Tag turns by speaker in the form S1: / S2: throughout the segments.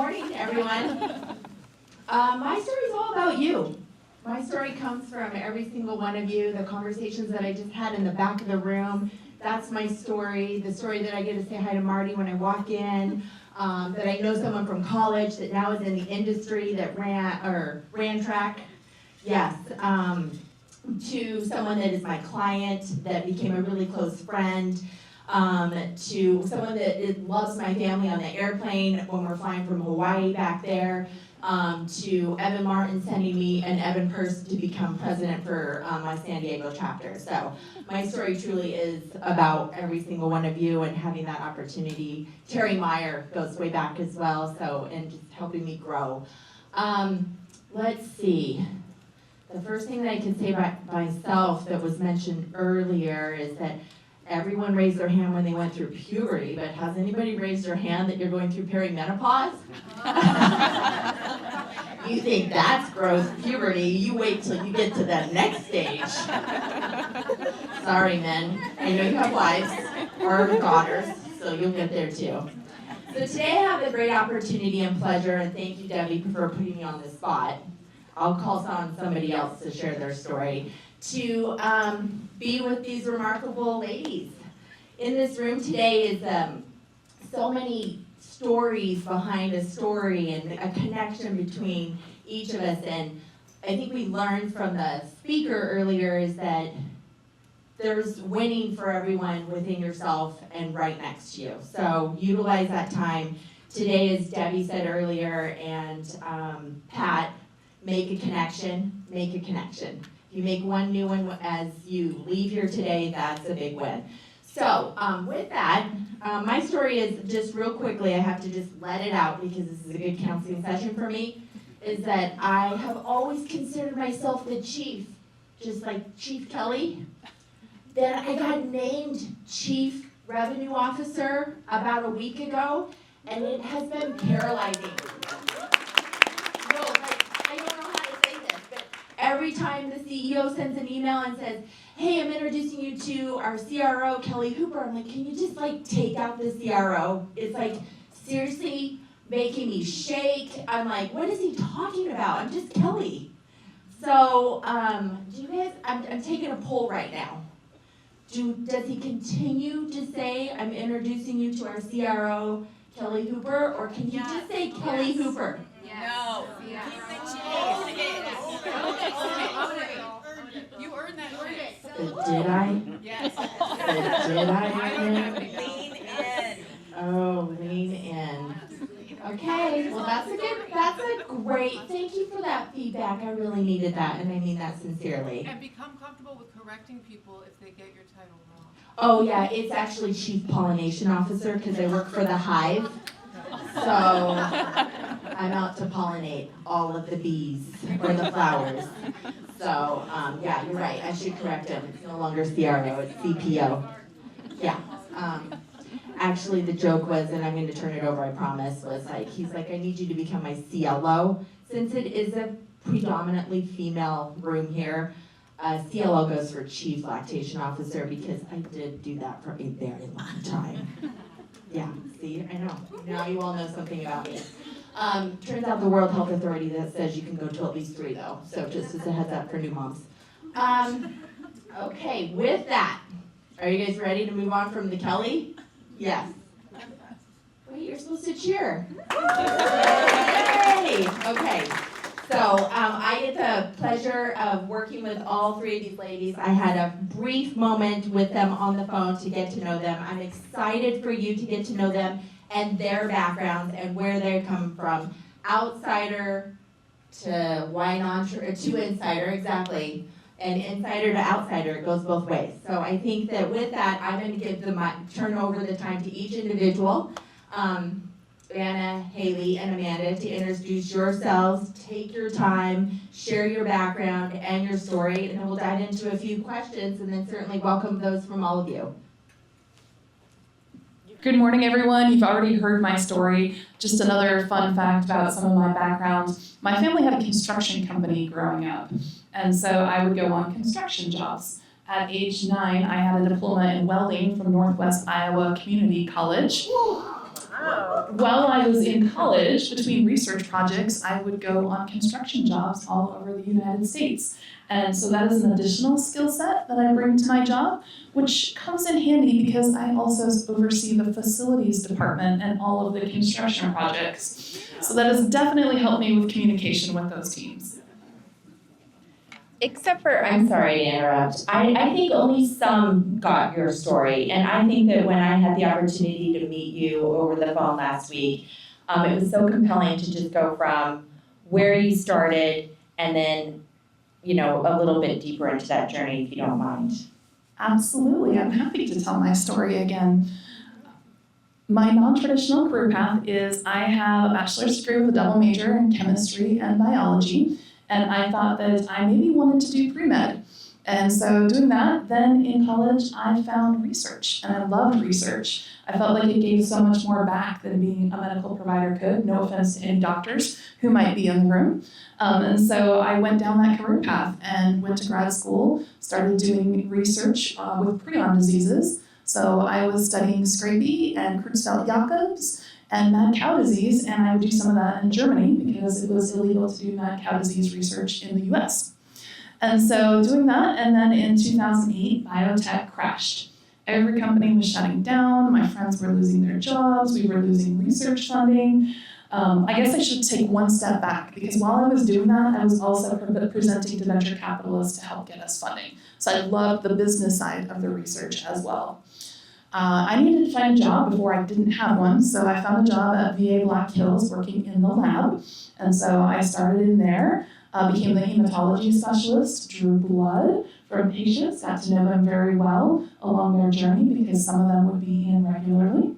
S1: morning, everyone. My story is all about you. My story comes from every single one of you, the conversations that I just had in the back of the room. That's my story, the story that I get to say hi to Marty when I walk in, that I know someone from college that now is in the industry that ran track. Yes, to someone that is my client that became a really close friend, to someone that loves my family on the airplane when we're flying from Hawaii back there, to Evan Martin sending me an Evan purse to become president for my San Diego chapter. So my story truly is about every single one of you and having that opportunity. Terry Meyer goes way back as well, so, and just helping me grow. Let's see. The first thing that I can say about myself that was mentioned earlier is that everyone raised their hand when they went through puberty, but has anybody raised their hand that you're going through perimenopause? You think that's gross puberty, you wait till you get to that next stage. Sorry, men. I know you have wives or daughters, so you'll get there too. So today I have the great opportunity and pleasure, and thank you, Debbie, for putting me on the spot. I'll call on somebody else to share their story, to be with these remarkable ladies. In this room today is so many stories behind a story and a connection between each of us. And I think we learned from the speaker earlier is that there's winning for everyone within yourself and right next to you. So utilize that time. Today, as Debbie said earlier, and Pat, make a connection, make a connection. If you make one new one as you leave here today, that's a big win. So with that, my story is just real quickly, I have to just let it out because this is a good counseling session for me, is that I have always considered myself the chief, just like Chief Kelly. Then I got named Chief Revenue Officer about a week ago, and it has been paralyzing. Every time the CEO sends an email and says, hey, I'm introducing you to our CRO, Kellie Hooper, I'm like, can you just take out the CRO? It's seriously making me shake. I'm like, what is he talking about? I'm just Kellie. So, do you guys, I'm taking a poll right now. Does he continue to say, I'm introducing you to our CRO, Kellie Hooper, or can you just say Kellie Hooper?
S2: Yes. No.
S3: Yes.
S2: You earned that chance.
S1: Did I?
S2: Yes.
S1: Did I?
S3: Lean in.
S1: Oh, lean in. Okay, well that's a great, thank you for that feedback. I really needed that, and I mean that sincerely.
S2: And become comfortable with correcting people if they get your title wrong.
S1: Oh yeah, it's actually Chief Pollination Officer because I work for the hive. So I'm out to pollinate all of the bees or the flowers. So yeah, you're right, I should correct him. It's no longer CRO, it's CPO. Yeah. Actually, the joke was, and I'm going to turn it over, I promise, was he's like, I need you to become my CLO. Since it is a predominantly female room here, CLO goes for Chief Lactation Officer because I did do that for a very long time. Yeah, see, I know. Now you all know something about me. Turns out the World Health Authority that says you can go to at least 3 though, so just as a heads up for new moms. Okay, with that, are you guys ready to move on from the Kelly? Yes. Wait, you're supposed to cheer. Yay! Okay, so I get the pleasure of working with all 3 of these ladies. I had a brief moment with them on the phone to get to know them. I'm excited for you to get to know them and their backgrounds and where they come from. Outsider to to insider, exactly. And insider to outsider, it goes both ways. So I think that with that, I'm going to turn over the time to each individual, Anna, Hailey, and Amanda, to introduce yourselves, take your time, share your background and your story, and then we'll dive into a few questions, and then certainly welcome those from all of you.
S4: Good morning, everyone. You've already heard my story. Just another fun fact about some of my background. My family had a construction company growing up, and so I would go on construction jobs. At age 9, I had a diploma in welding from Northwest Iowa Community College.
S3: Wow.
S4: While I was in college, between research projects, I would go on construction jobs all over the United States. And so that is an additional skill set that I bring to my job, which comes in handy because I also oversee the facilities department and all of the construction projects. So that has definitely helped me with communication with those teams.
S5: Except for, I'm sorry to interrupt, I think only some got your story. And I think that when I had the opportunity to meet you over the phone last week, it was so compelling to just go from where you started and then, you know, a little bit deeper into that journey, if you don't mind.
S4: Absolutely, I'm happy to tell my story again. My non-traditional career path is I have a bachelor's degree with a double major in chemistry and biology. And I thought that I maybe wanted to do pre-med. And so doing that, then in college, I found research, and I loved research. I felt like it gave so much more back than being a medical provider could. No offense to any doctors who might be in the room. And so I went down that career path and went to grad school, started doing research with prion diseases. So I was studying scrapie and Creutzfeldt-Jakob's and mad cow disease, and I would do some of that in Germany because it was illegal to do mad cow disease research in the US. And so doing that, and then in 2008, biotech crashed. Every company was shutting down, my friends were losing their jobs, we were losing research funding. I guess I should take one step back, because while I was doing that, I was also presenting to venture capitalists to help get us funding. So I loved the business side of the research as well. I needed to find a job before I didn't have one, so I found a job at VA Black Hills working in the lab. And so I started in there, became the hematology specialist, drew blood from patients, got to know them very well along their journey because some of them would be in regularly.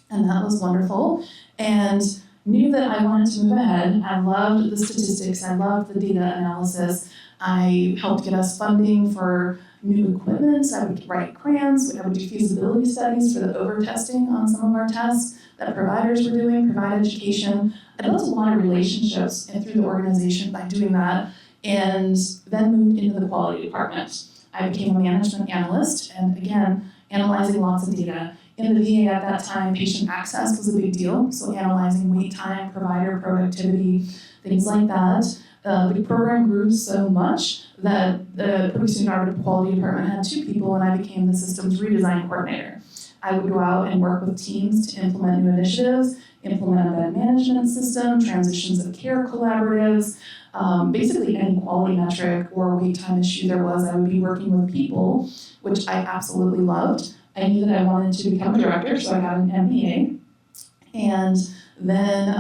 S4: And that was wonderful. And knew that I wanted to move ahead. I loved the statistics, I loved the data analysis. I helped get us funding for new equipment. I would write grants, I would do feasibility studies for the over-testing on some of our tests that providers were doing, provide education. I built a lot of relationships through the organization by doing that, and then moved into the quality department. I became a management analyst, and again, analyzing lots of data. In the VA at that time, patient access was a big deal, so analyzing wait time, provider productivity, things like that. The program grew so much that pretty soon our quality department had 2 people, and I became the systems redesign coordinator. I would go out and work with teams to implement new initiatives, implement a bed management system, transitions of care collaboratives, basically any quality metric or wait time issue there was, I would be working with people, which I absolutely loved. I knew that I wanted to become a director, so I got an MBA, and then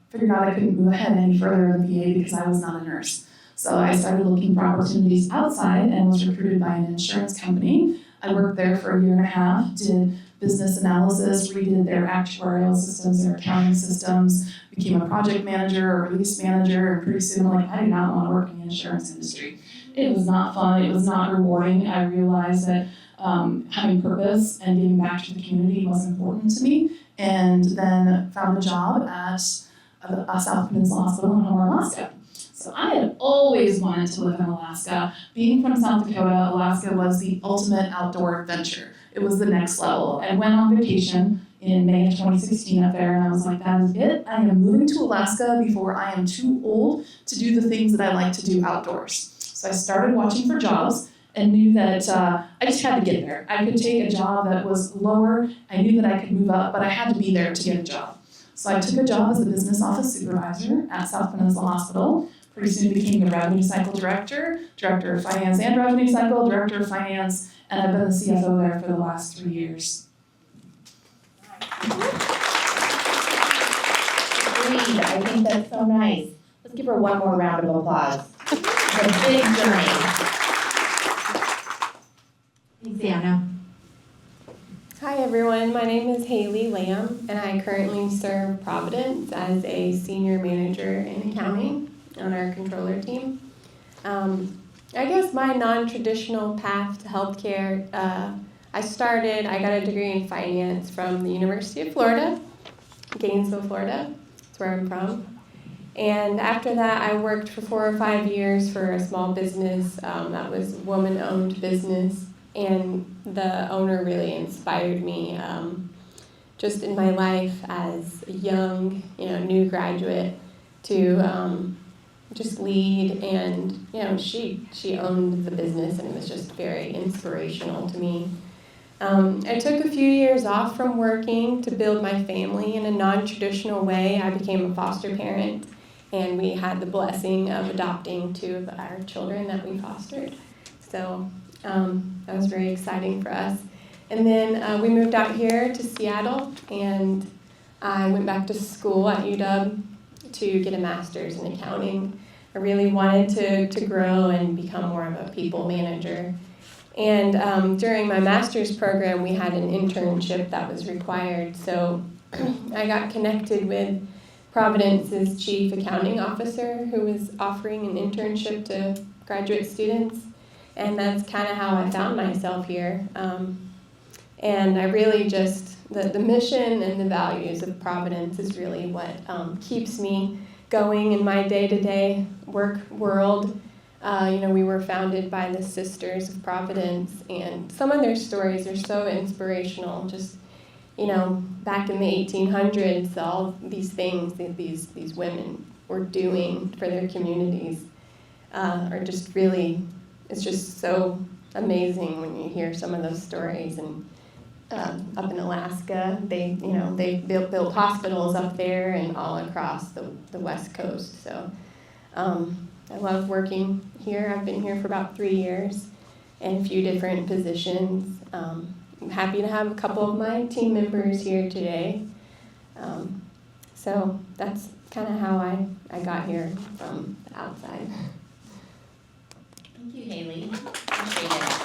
S4: figured out I couldn't move ahead any further in the VA because I was not a nurse. So I started looking for opportunities outside and was recruited by an insurance company. I worked there for a year and a half, did business analysis, redid their actuarial systems, their accounting systems, became a project manager, a release manager, and pretty soon I'm like, I do not want to work in the insurance industry. It was not fun, it was not rewarding. I realized that having purpose and giving back to the community was important to me, and then found a job at South Peninsula Hospital in Homer, Alaska. So I had always wanted to live in Alaska. Being from South Dakota, Alaska was the ultimate outdoor adventure. It was the next level. I went on vacation in May of 2016 up there, and I was like, that is it. I am moving to Alaska before I am too old to do the things that I like to do outdoors. So I started watching for jobs and knew that I just had to get there. I could take a job that was lower. I knew that I could move up, but I had to be there to get a job. So I took a job as a business office supervisor at South Peninsula Hospital. Pretty soon became the revenue cycle director, director of finance and revenue cycle, director of finance, and I've been the CFO there for the last 3 years.
S5: Agreed. I think that's so nice. Let's give her one more round of applause. It's a big journey.
S1: Thanks, Anna.
S6: Hi everyone, my name is Hailey Lam, and I currently serve Providence as a senior manager in accounting on our controller team. I guess my non-traditional path to healthcare, I got a degree in finance from the University of Florida, Gainesville, Florida. That's where I'm from. And after that, I worked for 4 or 5 years for a small business that was a woman-owned business. And the owner really inspired me just in my life as a young, new graduate to just lead. And, she owned the business, and it was just very inspirational to me. I took a few years off from working to build my family in a non-traditional way. I became a foster parent, and we had the blessing of adopting 2 of our children that we fostered. So that was very exciting for us. And then we moved out here to Seattle, and I went back to school at UW to get a master's in accounting. I really wanted to grow and become more of a people manager. And during my master's program, we had an internship that was required. So I got connected with Providence's chief accounting officer, who was offering an internship to graduate students. And that's kind of how I found myself here. And I really just, the mission and the values of Providence is really what keeps me going in my day-to-day work world. We were founded by the Sisters of Providence, and some of their stories are so inspirational. Just, back in the 1800s, all these things that these women were doing for their communities are just really, it's just so amazing when you hear some of those stories. And up in Alaska, they built hospitals up there and all across the West Coast. So I love working here. I've been here for about 3 years in a few different positions. I'm happy to have a couple of my team members here today. So that's kind of how I got here from the outside.
S5: Thank you, Hailey. Appreciate it.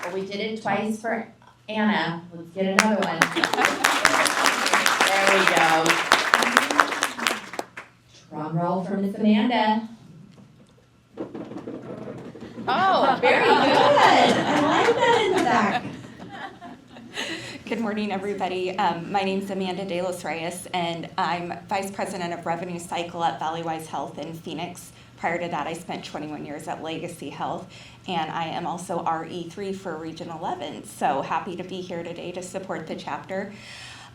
S5: Well, we did it twice for Anna. Let's get another one. There we go. Drum roll for Miss Amanda. Oh, very good. I like that in the back.
S7: Good morning, everybody. My name's Amanda De Los Reyes, and I'm Vice President of Revenue Cycle at Valleywise Health in Phoenix. Prior to that, I spent 21 years at Legacy Health, and I am also RE3 for Region 11. So happy to be here today to support the chapter.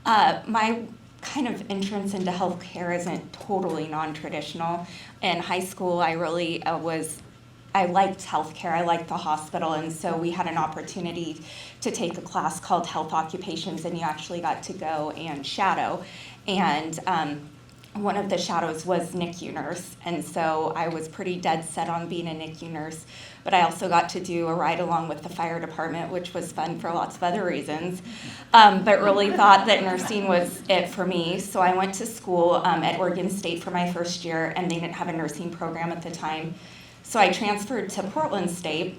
S7: My kind of entrance into healthcare isn't totally non-traditional. In high school, I really I liked healthcare, I liked the hospital, and so we had an opportunity to take a class called Health Occupations, and you actually got to go and shadow. And one of the shadows was NICU nurse, and so I was pretty dead set on being a NICU nurse, but I also got to do a ride along with the fire department, which was fun for lots of other reasons, but really thought that nursing was it for me. So I went to school at Oregon State for my first year, and they didn't have a nursing program at the time. So I transferred to Portland State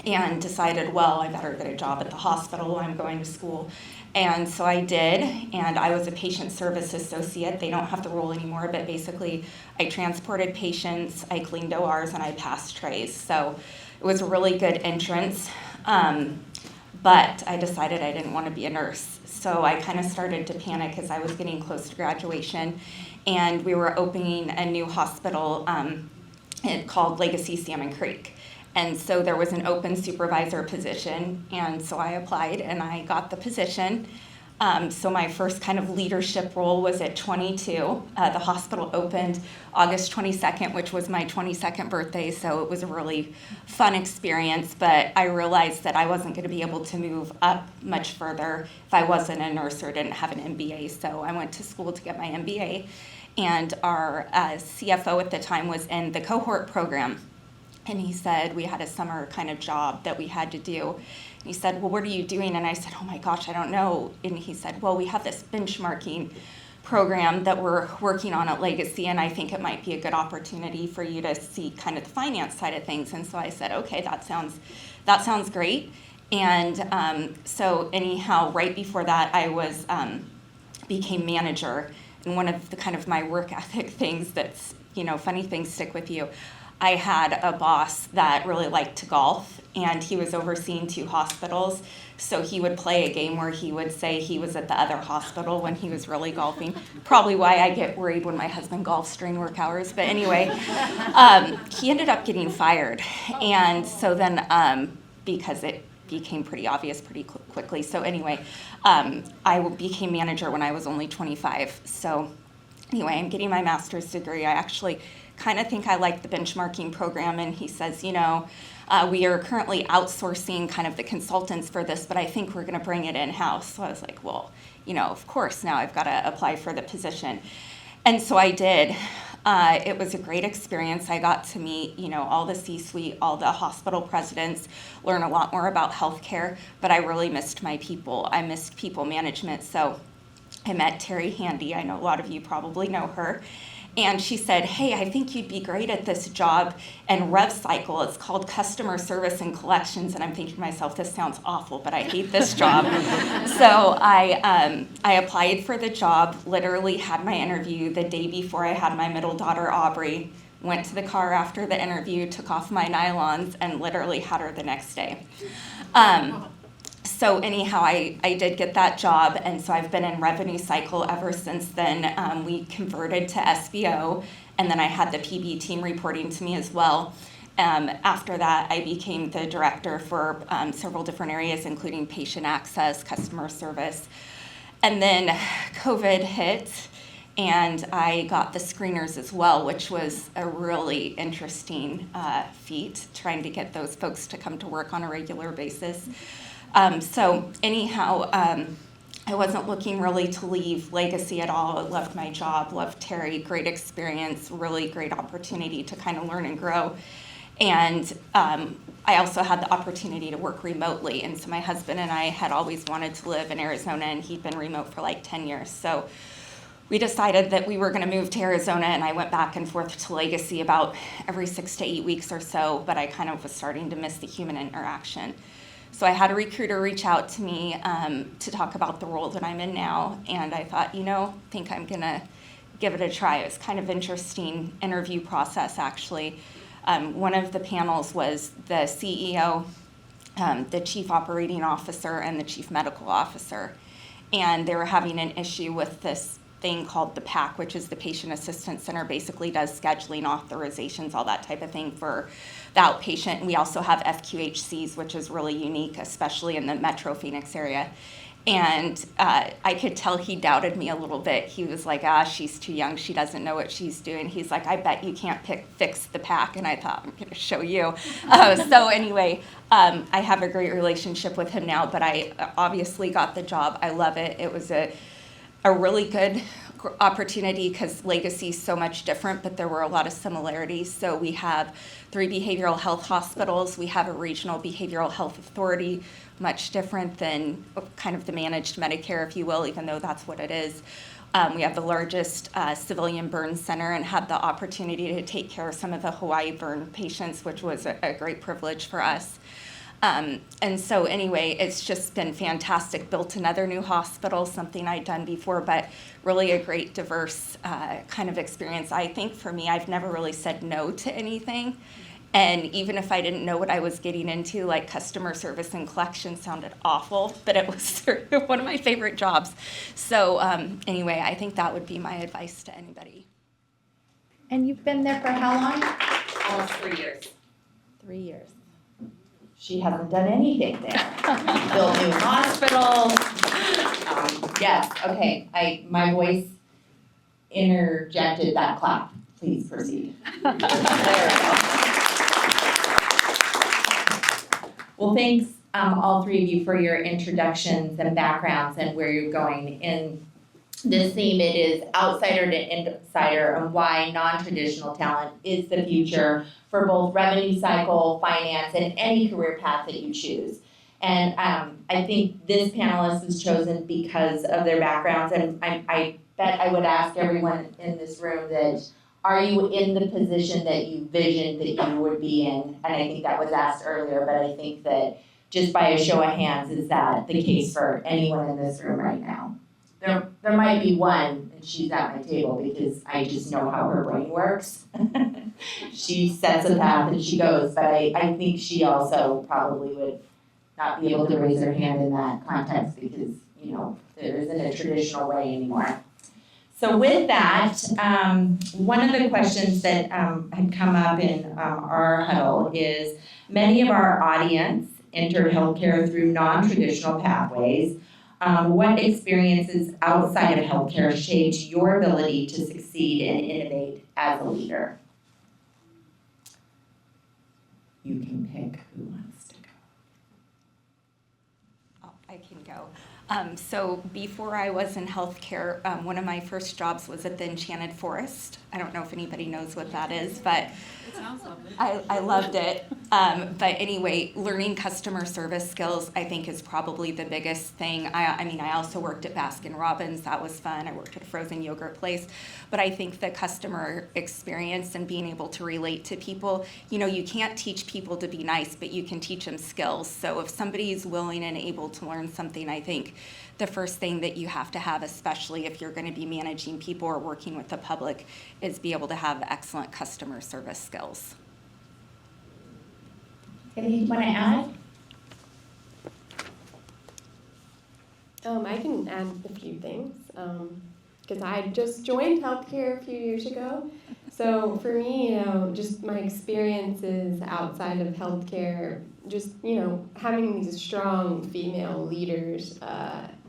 S7: and decided, well, I better get a job at the hospital while I'm going to school. And so I did, and I was a patient service associate. They don't have the role anymore, but basically I transported patients, I cleaned ORs, and I passed trays. So it was a really good entrance, but I decided I didn't want to be a nurse. So I kind of started to panic as I was getting close to graduation, and we were opening a new hospital called Legacy Salmon Creek. And so there was an open supervisor position, and so I applied and I got the position. So my first kind of leadership role was at 22. The hospital opened August 22nd, which was my 22nd birthday, so it was a really fun experience, but I realized that I wasn't going to be able to move up much further if I wasn't a nurse or didn't have an MBA, so I went to school to get my MBA. And our CFO at the time was in the cohort program. And he said, we had a summer kind of job that we had to do. And he said, well, what are you doing? And I said, oh my gosh, I don't know. And he said, well, we have this benchmarking program that we're working on at Legacy, and I think it might be a good opportunity for you to see kind of the finance side of things. And so I said, okay, that sounds great. And so anyhow, right before that, I was became manager. And one of the kind of my work ethic things that's, funny things stick with you. I had a boss that really liked to golf, and he was overseeing 2 hospitals. So he would play a game where he would say he was at the other hospital when he was really golfing. Probably why I get worried when my husband golfs during work hours. But anyway, he ended up getting fired. And so then because became pretty obvious pretty quickly. So anyway, I became manager when I was only 25. So anyway, I'm getting my master's degree. I actually kind of think I like the benchmarking program, and he says, we are currently outsourcing kind of the consultants for this, but I think we're going to bring it in-house. So I was like, well, of course, now I've got to apply for the position. And so I did. It was a great experience. I got to meet, all the C-suite, all the hospital presidents, learn a lot more about healthcare, but I really missed my people. I missed people management. So I met Terry Handy. I know a lot of you probably know her. And she said, hey, I think you'd be great at this job and rev cycle. It's called customer service and collections. And I'm thinking to myself, this sounds awful, but I hate this job. So I applied for the job, literally had my interview the day before I had my middle daughter, Aubrey, went to the car after the interview, took off my nylons, and literally had her the next day. So anyhow, I did get that job, and so I've been in revenue cycle ever since then. We converted to SBO, and then I had the PB team reporting to me as well. After that, I became the director for several different areas, including patient access, customer service. And then COVID hit, and I got the screeners as well, which was a really interesting feat, trying to get those folks to come to work on a regular basis. So anyhow, I wasn't looking really to leave Legacy at all. I loved my job, loved Terry, great experience, really great opportunity to kind of learn and grow. And I also had the opportunity to work remotely. And so my husband and I had always wanted to live in Arizona, and he'd been remote for like 10 years. So we decided that we were going to move to Arizona, and I went back and forth to Legacy about every 6 to 8 weeks or so, but I kind of was starting to miss the human interaction. So I had a recruiter reach out to me to talk about the role that I'm in now, and I thought, I think I'm going to give it a try. It was kind of interesting interview process, actually. One of the panels was the CEO, the chief operating officer, and the chief medical officer, and they were having an issue with this thing called the PAC, which is the Patient Assistance Center, basically does scheduling, authorizations, all that type of thing for the outpatient. And we also have FQHCs, which is really unique, especially in the Metro Phoenix area. And I could tell he doubted me a little bit. He was like, she's too young. She doesn't know what she's doing. He's like, I bet you can't fix the PAC. And I thought, I'm going to show you. So anyway, I have a great relationship with him now, but I obviously got the job. I love it. It was a really good opportunity because Legacy is so much different, but there were a lot of similarities. So we have 3 behavioral health hospitals. We have a regional behavioral health authority, much different than kind of the managed Medicare, if you will, even though that's what it is. We have the largest civilian burn center and had the opportunity to take care of some of the Hawaii burn patients, which was a great privilege for us. And so anyway, it's just been fantastic. Built another new hospital, something I'd done before, but really a great diverse kind of experience. I think for me, I've never really said no to anything. And even if I didn't know what I was getting into, like customer service and collection sounded awful, but it was one of my favorite jobs. So anyway, I think that would be my advice to anybody.
S5: And you've been there for how long? Almost 3 years. 3 years. She hasn't done anything there. Built new hospitals. Yes, okay. My voice interjected that clap. Please proceed. There we go. Well, thanks all 3 of you for your introductions and backgrounds and where you're going. In this theme, it is outsider to insider and why non-traditional talent is the future for both revenue cycle, finance, and any career path that you choose. And I think this panelist was chosen because of their backgrounds, and I bet I would ask everyone in this room that, are you in the position that you visioned that you would be in? And I think that was asked earlier, but I think that just by a show of hands, is that the case for anyone in this room right now? There might be one, and she's at my table because I just know how her brain works. She sets a path and she goes, but I think she also probably would not be able to raise her hand in that context because, there isn't a traditional way anymore. So with that, one of the questions that had come up in our huddle is, many of our audience entered healthcare through non-traditional pathways. What experiences outside of healthcare shaped your ability to succeed and innovate as a leader? You can pick who wants to go.
S7: Oh, I can go. So before I was in healthcare, one of my first jobs was at the Enchanted Forest. I don't know if anybody knows what that is, but
S2: It sounds lovely.
S7: I loved it. But anyway, learning customer service skills, I think, is probably the biggest thing. I mean, I also worked at Baskin Robbins. That was fun. I worked at a frozen yogurt place. But I think the customer experience and being able to relate to people, you know, you can't teach people to be nice, but you can teach them skills. So if somebody's willing and able to learn something, I think the first thing that you have to have, especially if you're going to be managing people or working with the public, is be able to have excellent customer service skills.
S5: Kellie, you want to add?
S6: I can add a few things because I just joined healthcare a few years ago. So for me, you know, just my experiences outside of healthcare, just, you know, having these strong female leaders,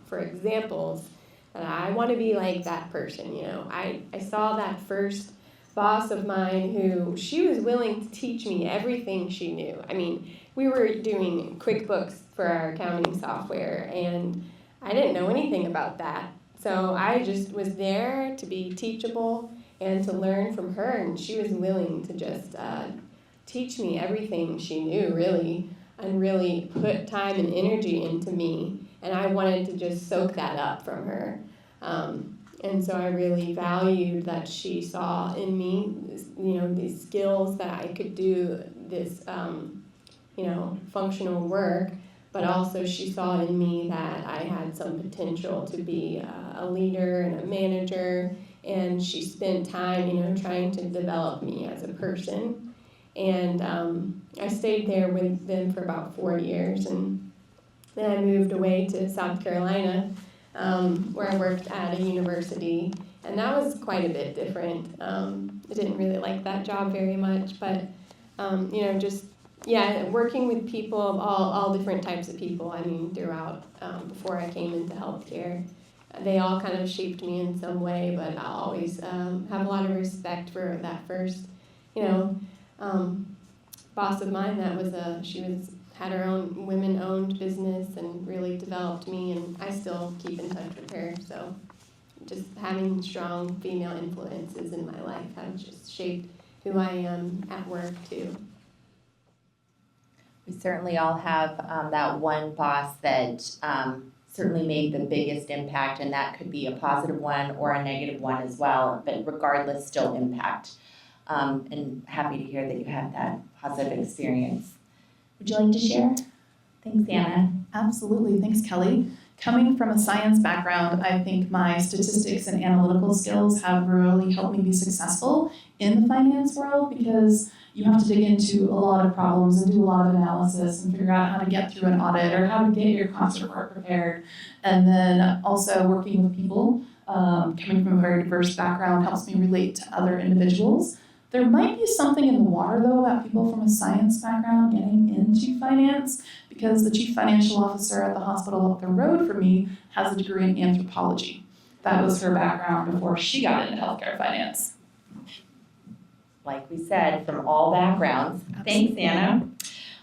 S6: for examples, I want to be like that person, you know. I saw that first boss of mine who, she was willing to teach me everything she knew. I mean, we were doing QuickBooks for our accounting software, and I didn't know anything about that. So I just was there to be teachable and to learn from her, and she was willing to just teach me everything she knew, really, and really put time and energy into me. And I wanted to just soak that up from her. And so I really valued that she saw in me, you know, these skills that I could do this, you know, functional work, but also she saw in me that I had some potential to be a leader and a manager, and she spent time, you know, trying to develop me as a person. And I stayed there with them for about 4 years, and then I moved away to South Carolina, where I worked at a university, and that was quite a bit different. I didn't really like that job very much, but you know, just working with people of all different types of people. I mean, throughout before I came into healthcare, they all kind of shaped me in some way. But I'll always have a lot of respect for that first, you know, boss of mine. That was had her own women-owned business and really developed me, and I still keep in touch with her. So just having strong female influences in my life have just shaped who I am at work too.
S5: We certainly all have that one boss that certainly made the biggest impact, and that could be a positive one or a negative one as well, but regardless, still impact. And happy to hear that you had that positive experience. Would you like to share? Thanks, Anna.
S4: Absolutely. Thanks, Kellie. Coming from a science background, I think my statistics and analytical skills have really helped me be successful in the finance world, because you have to dig into a lot of problems and do a lot of analysis and figure out how to get through an audit or how to get your cost report prepared. And then also working with people, coming from a very diverse background, helps me relate to other individuals. There might be something in the water, though, about people from a science background getting into finance, because the chief financial officer at the hospital up the road from me has a degree in anthropology. That was her background before she got into healthcare finance.
S5: Like we said, from all backgrounds. Thanks, Anna.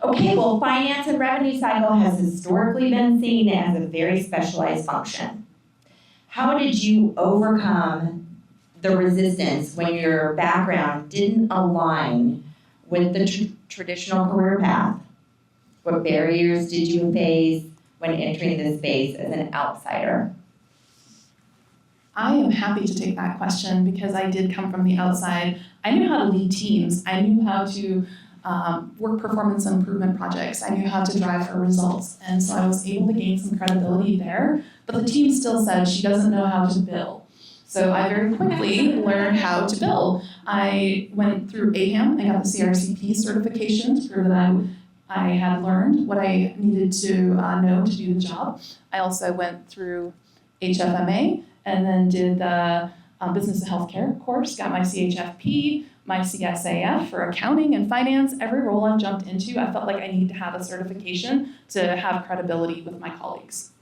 S5: Okay, well, finance and revenue cycle has historically been seen as a very specialized function. How did you overcome the resistance when your background didn't align with the traditional career path? What barriers did you face when entering this space as an outsider?
S4: I am happy to take that question because I did come from the outside. I knew how to lead teams. I knew how to work performance improvement projects. I knew how to drive for results. And so I was able to gain some credibility there. But the team still said she doesn't know how to bill. So I very quickly learned how to bill. I went through AHAM. I got the CRCP certification to prove that I had learned what I needed to know to do the job. I also went through HFMA and then did the business and healthcare, of course, got my CHFP, my CSAF for accounting and finance. Every role I've jumped into, I felt like I need to have a certification to have credibility with my colleagues.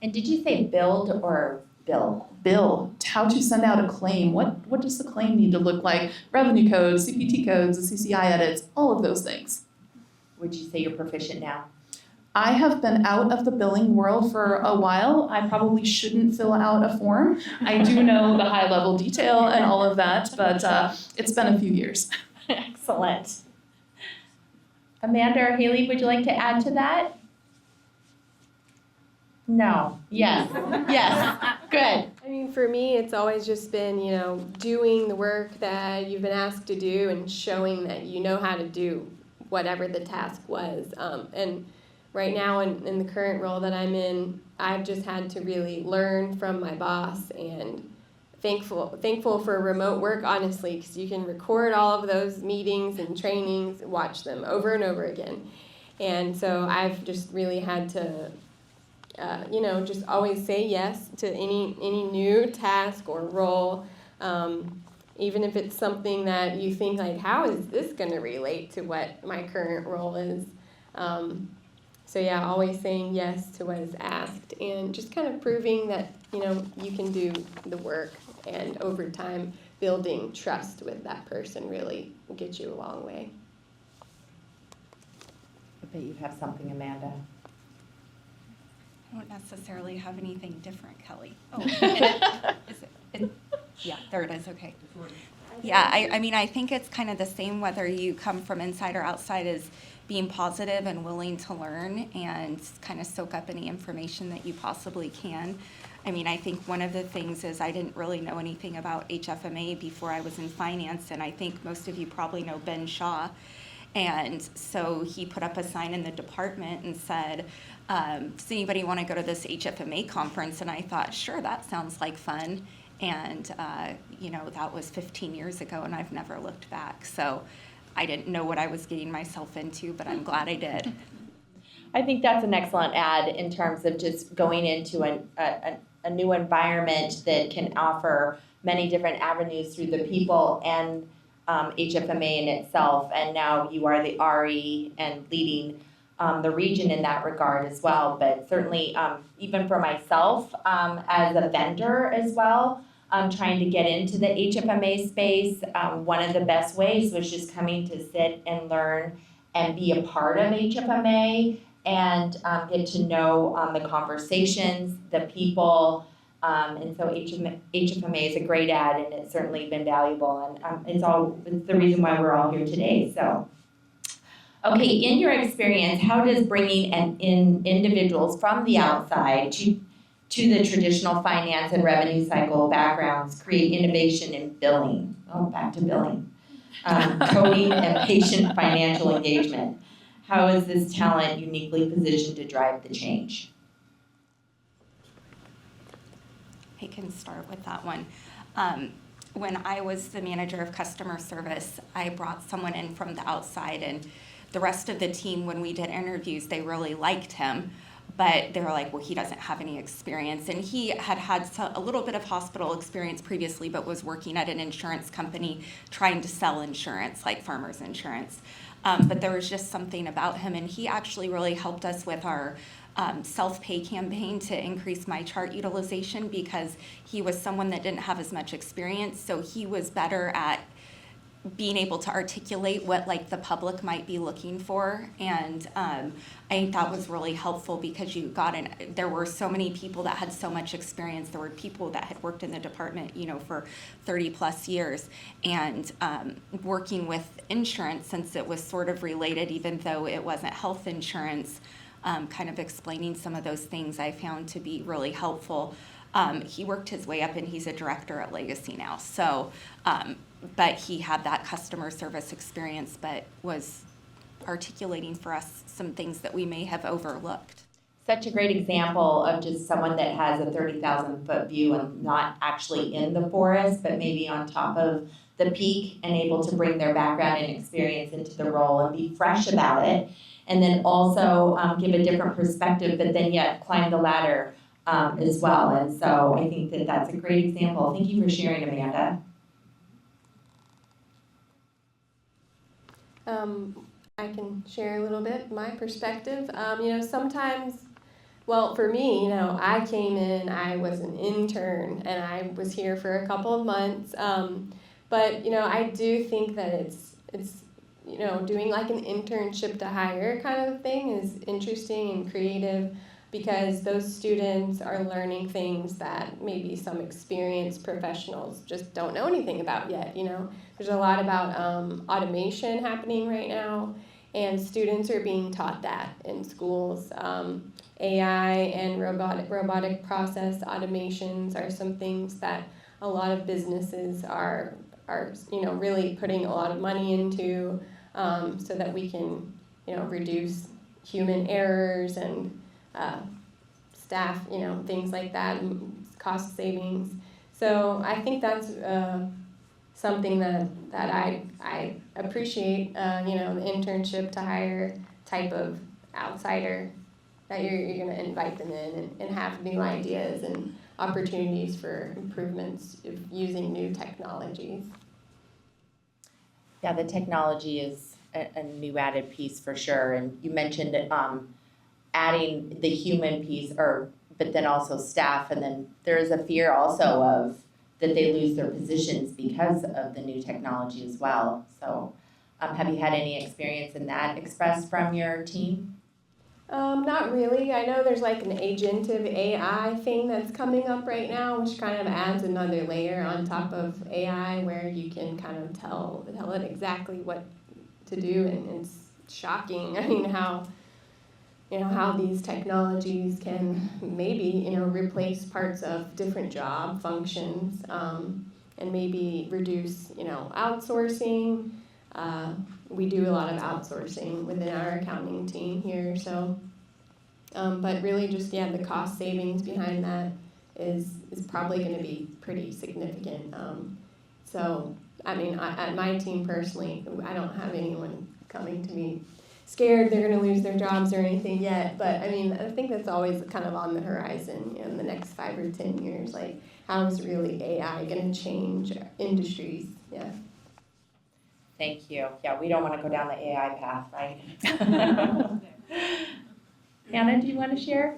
S5: And did you say build or bill?
S4: Bill, how to send out a claim. What does the claim need to look like? Revenue codes, CPT codes, the CCI edits, all of those things.
S5: Would you say you're proficient now?
S4: I have been out of the billing world for a while. I probably shouldn't fill out a form. I do know the high level detail and all of that, but it's been a few years.
S5: Excellent. Amanda or Hailey, would you like to add to that? No. Yes. Yes. Good.
S6: I mean, for me, it's always just been, doing the work that you've been asked to do and showing that you know how to do whatever the task was. And right now, in the current role that I'm in, I've just had to really learn from my boss, and thankful for remote work, honestly, because you can record all of those meetings and trainings, watch them over and over again. And so I've just really had to just always say yes to any new task or role, even if it's something that you think like, how is this going to relate to what my current role is? So yeah, always saying yes to what is asked, and just kind of proving that you can do the work, and over time building trust with that person really will get you a long way.
S5: I bet you have something, Amanda.
S7: I don't necessarily have anything different, Kelly. Oh, yeah, there it is, okay. Yeah, I mean, I think it's kind of the same whether you come from inside or outside, as being positive and willing to learn and kind of soak up any information that you possibly can. I mean, I think one of the things is I didn't really know anything about HFMA before I was in finance, and I think most of you probably know Ben Shaw. And so he put up a sign in the department and said, does anybody want to go to this HFMA conference? And I thought, sure, that sounds like fun. And, that was 15 years ago, and I've never looked back. So I didn't know what I was getting myself into, but I'm glad I did.
S5: I think that's an excellent ad in terms of just going into a new environment that can offer many different avenues through the people and HFMA in itself. And now you are the RE and leading the region in that regard as well. But certainly, even for myself as a vendor as well, trying to get into the HFMA space, one of the best ways was just coming to sit and learn and be a part of HFMA and get to know the conversations, the people. And so HFMA is a great ad, and it's certainly been valuable. And it's the reason why we're all here today. So, okay, in your experience, how does bringing in individuals from the outside to the traditional finance and revenue cycle backgrounds create innovation in billing? Oh, back to billing. Coding and patient financial engagement. How is this talent uniquely positioned to drive the change?
S7: I can start with that one. When I was the manager of customer service, I brought someone in from the outside, and the rest of the team, when we did interviews, they really liked him, but they were like, well, he doesn't have any experience. And he had a little bit of hospital experience previously, but was working at an insurance company trying to sell insurance, like farmers insurance. But there was just something about him, and he actually really helped us with our self-pay campaign to increase my chart utilization, because he was someone that didn't have as much experience, so he was better at being able to articulate what the public might be looking for. And I think that was really helpful, because there were so many people that had so much experience. There were people that had worked in the department for 30 plus years, and working with insurance, since it was sort of related even though it wasn't health insurance, kind of explaining some of those things I found to be really helpful. He worked his way up, and he's a director at Legacy now. So, but he had that customer service experience, but was articulating for us some things that we may have overlooked.
S5: Such a great example of just someone that has a 30,000-foot view and not actually in the forest, but maybe on top of the peak, and able to bring their background and experience into the role and be fresh about it. And then also give a different perspective, but then yet climb the ladder as well. And so I think that that's a great example. Thank you for sharing, Amanda.
S6: I can share a little bit my perspective. Sometimes, well, for me, I came in, I was an intern, and I was here for a couple of months. But I do think that it's doing like an internship to hire kind of thing is interesting and creative, because those students are learning things that maybe some experienced professionals just don't know anything about yet. There's a lot about automation happening right now, and students are being taught that in schools. AI and robotic process automations are some things that a lot of businesses are really putting a lot of money into, so that we can reduce human errors and staff, things like that, and cost savings. So I think that's something that I appreciate, the internship to hire type of outsider, that you're going to invite them in and have new ideas and opportunities for improvements of using new technologies.
S5: Yeah, the technology is a new added piece for sure. And you mentioned adding the human piece, but then also staff, and then there is a fear also of that they lose their positions because of the new technology as well. So have you had any experience in that expressed from your team?
S6: Not really. I know there's like an agentive AI thing that's coming up right now, which kind of adds another layer on top of AI, where you can kind of tell it exactly what to do, and it's shocking. I mean, how these technologies can maybe replace parts of different job functions, and maybe reduce outsourcing. We do a lot of outsourcing within our accounting team here, so but really just the cost savings behind that is probably going to be pretty significant. So I mean, at my team personally, I don't have anyone coming to me scared they're going to lose their jobs or anything yet, but I mean, I think that's always kind of on the horizon in the next 5 or 10 years. Like, how is really AI going to change industries? Yeah.
S5: Thank you. Yeah, we don't want to go down the AI path, right? Hannah, do you want to share?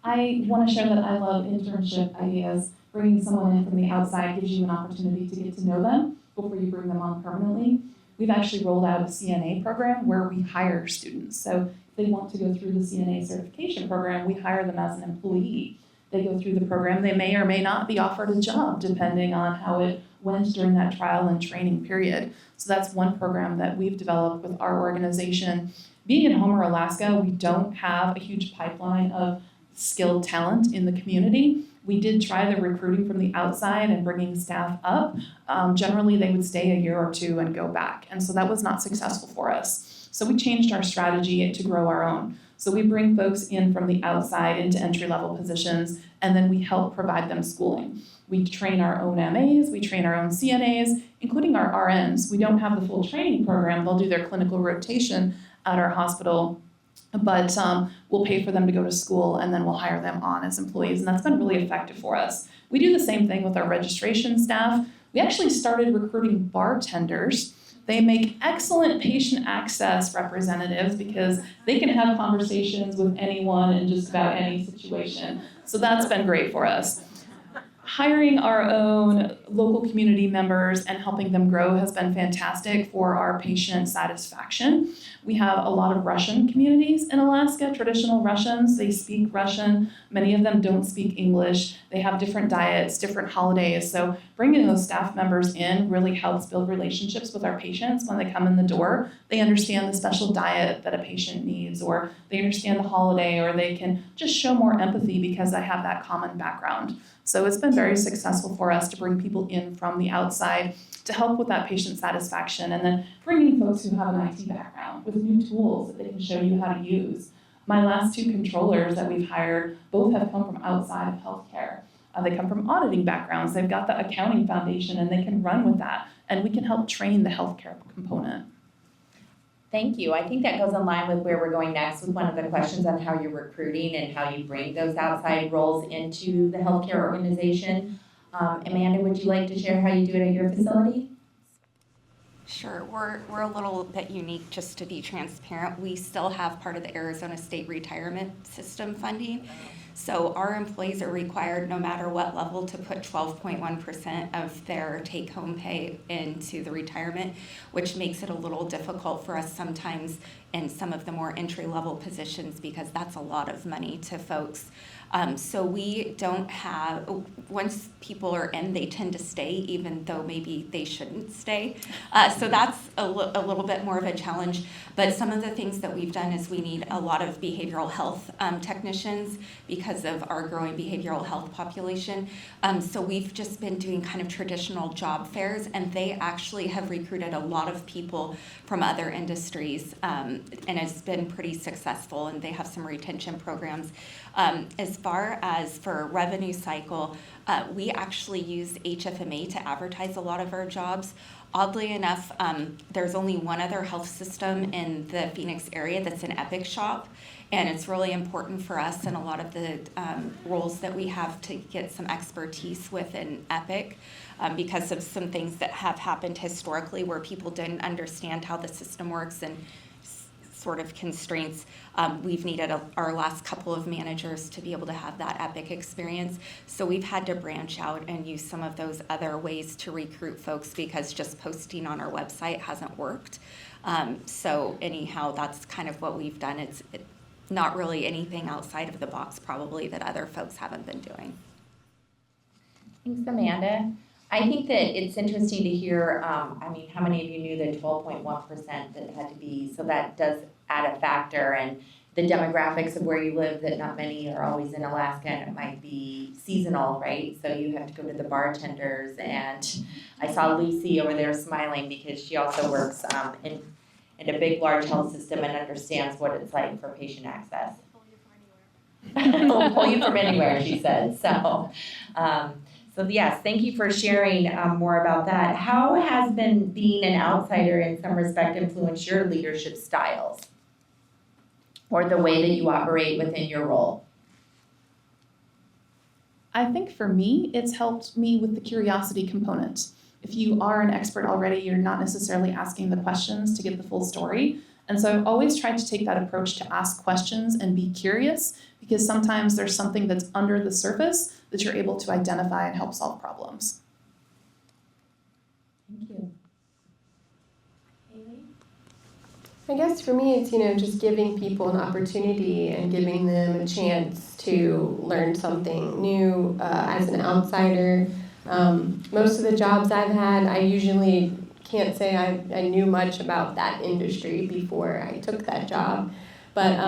S4: I want to share that I love internship ideas. Bringing someone in from the outside gives you an opportunity to get to know them before you bring them on permanently. We've actually rolled out a CNA program where we hire students. So if they want to go through the CNA certification program, we hire them as an employee. They go through the program. They may or may not be offered a job depending on how it went during that trial and training period. So that's one program that we've developed with our organization. Being in Homer, Alaska, we don't have a huge pipeline of skilled talent in the community. We did try the recruiting from the outside and bringing staff up. Generally, they would stay a year or two and go back. And so that was not successful for us. So we changed our strategy to grow our own. So we bring folks in from the outside into entry-level positions, and then we help provide them schooling. We train our own MAs, we train our own CNAs, including our RNs. We don't have the full training program. They'll do their clinical rotation at our hospital, but we'll pay for them to go to school, and then we'll hire them on as employees, and that's been really effective for us. We do the same thing with our registration staff. We actually started recruiting bartenders. They make excellent patient access representatives because they can have conversations with anyone in just about any situation. So that's been great for us. Hiring our own local community members and helping them grow has been fantastic for our patient satisfaction. We have a lot of Russian communities in Alaska, traditional Russians. They speak Russian. Many of them don't speak English. They have different diets, different holidays. So bringing those staff members in really helps build relationships with our patients when they come in the door. They understand the special diet that a patient needs, or they understand the holiday, or they can just show more empathy because I have that common background. So it's been very successful for us to bring people in from the outside to help with that patient satisfaction, and then bringing folks who have an IT background with new tools that they can show you how to use. My last 2 controllers that we've hired both have come from outside of healthcare. They come from auditing backgrounds. They've got the accounting foundation, and they can run with that, and we can help train the healthcare component.
S5: Thank you. I think that goes in line with where we're going next with one of the questions on how you're recruiting and how you bring those outside roles into the healthcare organization. Amanda, would you like to share how you do it at your facility?
S7: Sure, we're a little bit unique, just to be transparent. We still have part of the Arizona State Retirement System funding. So our employees are required, no matter what level, to put 12.1% of their take-home pay into the retirement, which makes it a little difficult for us sometimes in some of the more entry-level positions, because that's a lot of money to folks. So we don't have, once people are in, they tend to stay, even though maybe they shouldn't stay. So that's a little bit more of a challenge. But some of the things that we've done is we need a lot of behavioral health technicians because of our growing behavioral health population. So we've just been doing kind of traditional job fairs, and they actually have recruited a lot of people from other industries, and it's been pretty successful, and they have some retention programs. As far as for revenue cycle, we actually use HFMA to advertise a lot of our jobs. Oddly enough, there's only one other health system in the Phoenix area that's an Epic shop, and it's really important for us and a lot of the roles that we have to get some expertise within Epic because of some things that have happened historically where people didn't understand how the system works and sort of constraints. We've needed our last couple of managers to be able to have that Epic experience. So we've had to branch out and use some of those other ways to recruit folks because just posting on our website hasn't worked. So anyhow, that's kind of what we've done. It's not really anything outside of the box probably that other folks haven't been doing.
S5: Thanks, Amanda. I think that it's interesting to hear, how many of you knew the 12.1% that had to be, so that does add a factor, and the demographics of where you live, that not many are always in Alaska, and it might be seasonal, right? So you have to go to the bartenders, and I saw Lucy over there smiling because she also works in a big, large health system and understands what it's like for patient access. We'll pull you from anywhere, she said. So yes, thank you for sharing more about that. How has being an outsider in some respect influenced your leadership styles or the way that you operate within your role?
S4: I think for me, it's helped me with the curiosity component. If you are an expert already, you're not necessarily asking the questions to get the full story. And so I've always tried to take that approach to ask questions and be curious, because sometimes there's something that's under the surface that you're able to identify and help solve problems.
S5: Thank you. Hailey?
S6: I guess for me, it's, just giving people an opportunity and giving them a chance to learn something new as an outsider. Most of the jobs I've had, I usually can't say I knew much about that industry before I took that job, but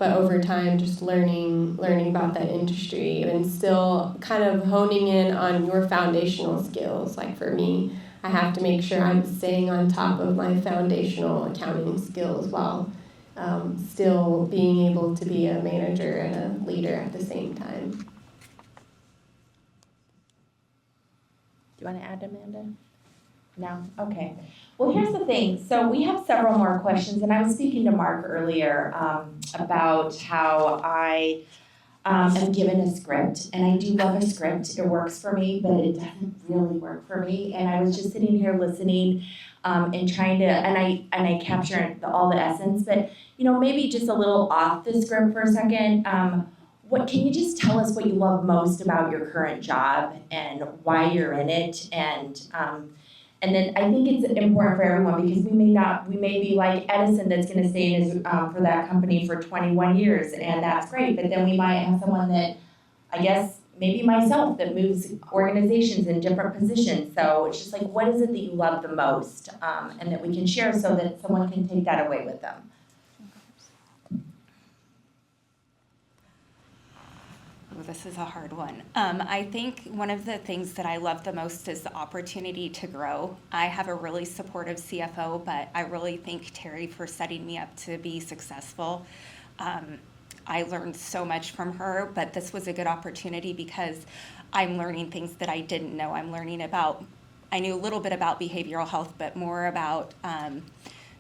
S6: over time, just learning about that industry and still kind of honing in on your foundational skills. Like for me, I have to make sure I'm staying on top of my foundational accounting skills while still being able to be a manager and a leader at the same time.
S5: Do you want to add, Amanda? No? Okay. Well, here's the thing. So we have several more questions, and I was speaking to Mark earlier about how I am given a script, and I do love a script. It works for me, but it doesn't really work for me. And I was just sitting here listening and trying to, and I capture all the essence, but maybe just a little off the script for a second. What can you just tell us what you love most about your current job and why you're in it? And then I think it's important for everyone because we may be like Edison that's going to stay in his, for that company for 21 years, and that's great. But then we might have someone that, I guess, maybe myself, that moves organizations in different positions. So it's just like, what is it that you love the most, and that we can share so that someone can take that away with them.
S7: Oh, this is a hard one. I think one of the things that I love the most is the opportunity to grow. I have a really supportive CFO, but I really thank Terry for setting me up to be successful. I learned so much from her, but this was a good opportunity because I'm learning things that I didn't know. I knew a little bit about behavioral health, but more about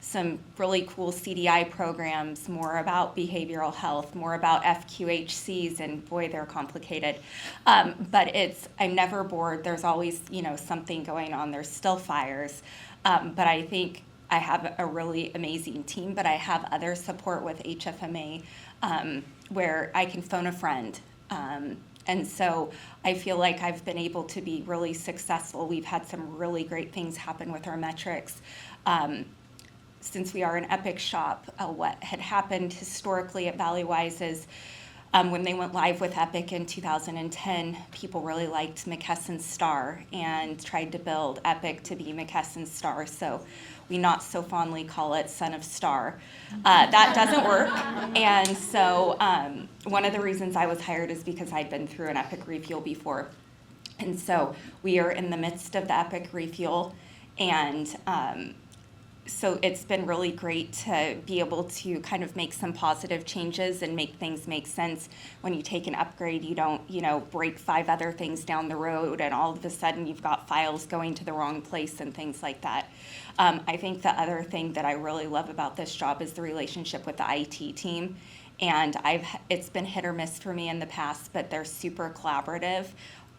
S7: some really cool CDI programs, more about behavioral health, more about FQHCs, and boy, they're complicated. But I'm never bored. There's always, something going on. There's still fires. But I think I have a really amazing team, but I have other support with HFMA where I can phone a friend. And so I feel like I've been able to be really successful. We've had some really great things happen with our metrics. Since we are an Epic shop, what had happened historically at Valleywise is when they went live with Epic in 2010, people really liked McKesson's Star and tried to build Epic to be McKesson's Star. So we not so fondly call it Son of Star. That doesn't work. And so one of the reasons I was hired is because I'd been through an Epic refuel before. And so we are in the midst of the Epic refuel. And so it's been really great to be able to kind of make some positive changes and make things make sense. When you take an upgrade, you don't, break 5 other things down the road and all of a sudden you've got files going to the wrong place and things like that. I think the other thing that I really love about this job is the relationship with the IT team. And it's been hit or miss for me in the past, but they're super collaborative.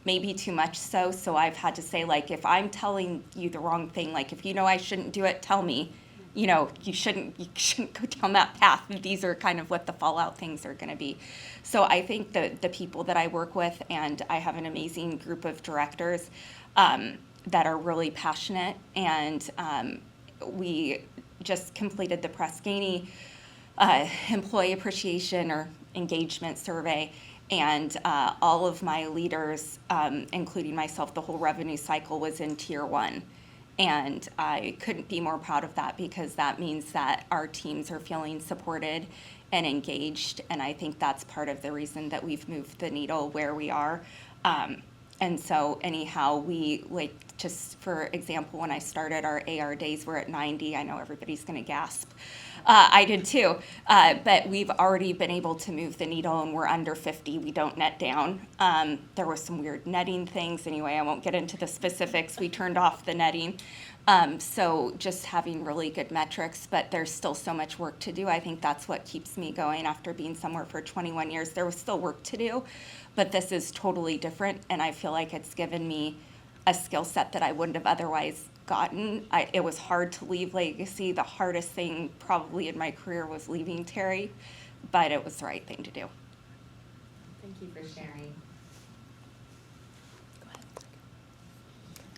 S7: Maybe too much so I've had to say, if I'm telling you the wrong thing, if I shouldn't do it, tell me. You shouldn't go down that path. These are kind of what the fallout things are going to be. So I think the people that I work with, and I have an amazing group of directors that are really passionate, and we just completed the Press Ganey employee appreciation or engagement survey. And all of my leaders, including myself, the whole revenue cycle was in tier 1. And I couldn't be more proud of that because that means that our teams are feeling supported and engaged. And I think that's part of the reason that we've moved the needle where we are. And so anyhow, just for example, when I started, our AR days were at 90. I know everybody's going to gasp. I did too, but we've already been able to move the needle and we're under 50. We don't net down. There were some weird netting things. Anyway, I won't get into the specifics. We turned off the netting. So just having really good metrics, but there's still so much work to do. I think that's what keeps me going after being somewhere for 21 years. There was still work to do, but this is totally different. And I feel like it's given me a skill set that I wouldn't have otherwise gotten. It was hard to leave Legacy. The hardest thing probably in my career was leaving Terry, but it was the right thing to do.
S5: Thank you for sharing.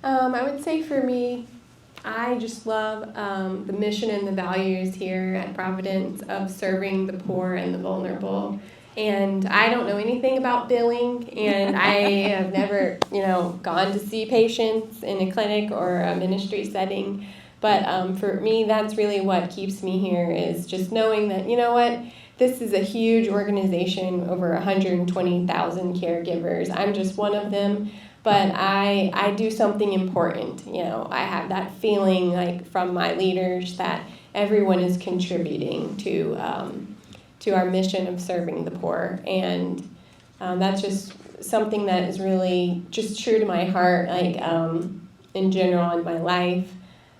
S6: I would say for me, I just love the mission and the values here at Providence of serving the poor and the vulnerable. And I don't know anything about billing, and I have never, gone to see patients in a clinic or a ministry setting. But for me, that's really what keeps me here is just knowing that, this is a huge organization, over 120,000 caregivers. I'm just one of them, but I do something important. I have that feeling from my leaders that everyone is contributing to our mission of serving the poor. And that's just something that is really just true to my heart, in general in my life.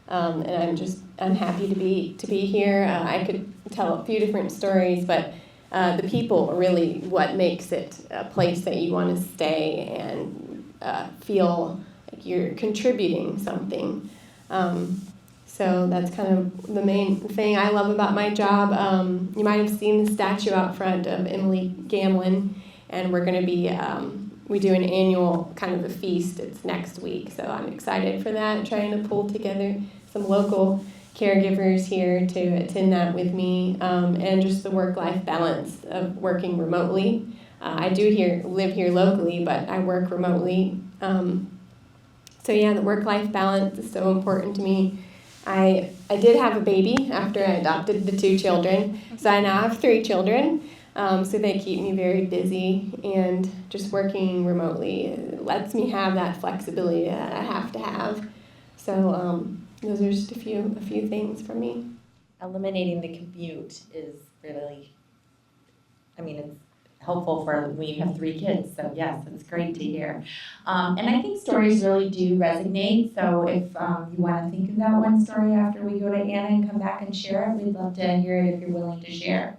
S6: And I'm happy to be here. I could tell a few different stories, but the people are really what makes it a place that you want to stay and feel like you're contributing something. So that's kind of the main thing I love about my job. You might have seen the statue out front of Emily Gamlin, and we're going to be, we do an annual kind of a feast. It's next week, so I'm excited for that, trying to pull together some local caregivers here to attend that with me, and just the work-life balance of working remotely. I do live here locally, but I work remotely. So yeah, the work-life balance is so important to me. I did have a baby after I adopted the 2 children, so I now have 3 children, so they keep me very busy, and just working remotely lets me have that flexibility that I have to have. So those are just a few things for me.
S5: Eliminating the commute is really, helpful for when you have 3 kids. So yes, it's great to hear. And I think stories really do resonate. So if you want to think of that one story after we go to Anna and come back and share it, we'd love to hear it if you're willing to share.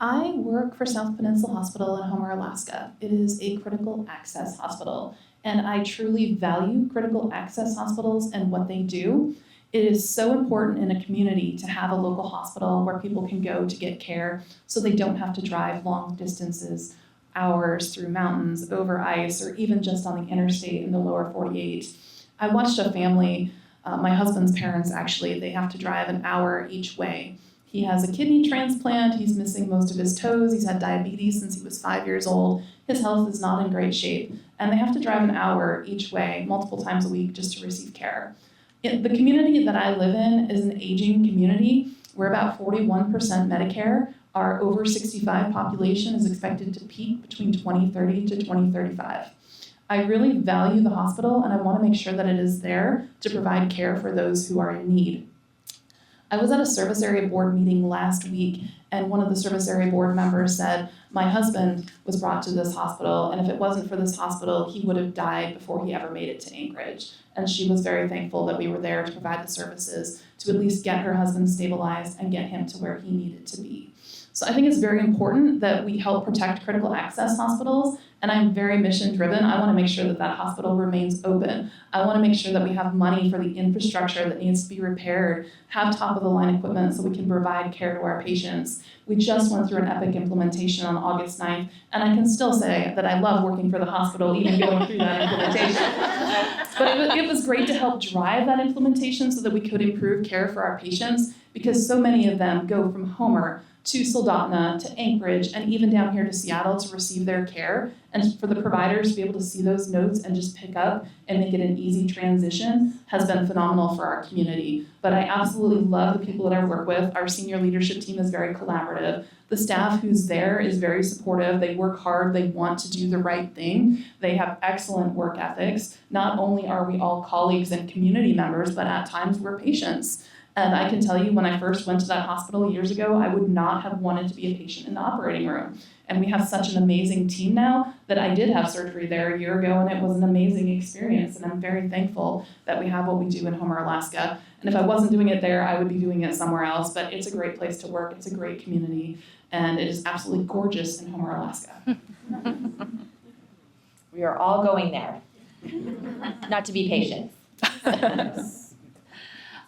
S4: I work for South Peninsula Hospital in Homer, Alaska. It is a critical access hospital, and I truly value critical access hospitals and what they do. It is so important in a community to have a local hospital where people can go to get care so they don't have to drive long distances, hours through mountains, over ice, or even just on the interstate in the lower 48. I watched a family, my husband's parents actually, they have to drive an hour each way. He has a kidney transplant, he's missing most of his toes, he's had diabetes since he was 5 years old, his health is not in great shape, and they have to drive an hour each way, multiple times a week, just to receive care. The community that I live in is an aging community where about 41% Medicare. Our over 65 population is expected to peak between 2030 to 2035. I really value the hospital, and I want to make sure that it is there to provide care for those who are in need. I was at a service area board meeting last week, and one of the service area board members said, my husband was brought to this hospital, and if it wasn't for this hospital, he would have died before he ever made it to Anchorage. And she was very thankful that we were there to provide the services to at least get her husband stabilized and get him to where he needed to be. So I think it's very important that we help protect critical access hospitals, and I'm very mission driven. I want to make sure that that hospital remains open. I want to make sure that we have money for the infrastructure that needs to be repaired, have top of the line equipment so we can provide care to our patients. We just went through an Epic implementation on August 9th, and I can still say that I love working for the hospital, even going through that implementation. But it was great to help drive that implementation so that we could improve care for our patients, because so many of them go from Homer to Soldotna, to Anchorage, and even down here to Seattle to receive their care. And for the providers to be able to see those notes and just pick up and make it an easy transition has been phenomenal for our community. But I absolutely love the people that I work with. Our senior leadership team is very collaborative. The staff who's there is very supportive. They work hard. They want to do the right thing. They have excellent work ethics. Not only are we all colleagues and community members, but at times we're patients. And I can tell you, when I first went to that hospital years ago, I would not have wanted to be a patient in the operating room. And we have such an amazing team now that I did have surgery there a year ago, and it was an amazing experience. And I'm very thankful that we have what we do in Homer, Alaska. And if I wasn't doing it there, I would be doing it somewhere else. But it's a great place to work. It's a great community. And it is absolutely gorgeous in Homer, Alaska.
S5: We are all going there. Not to be patient.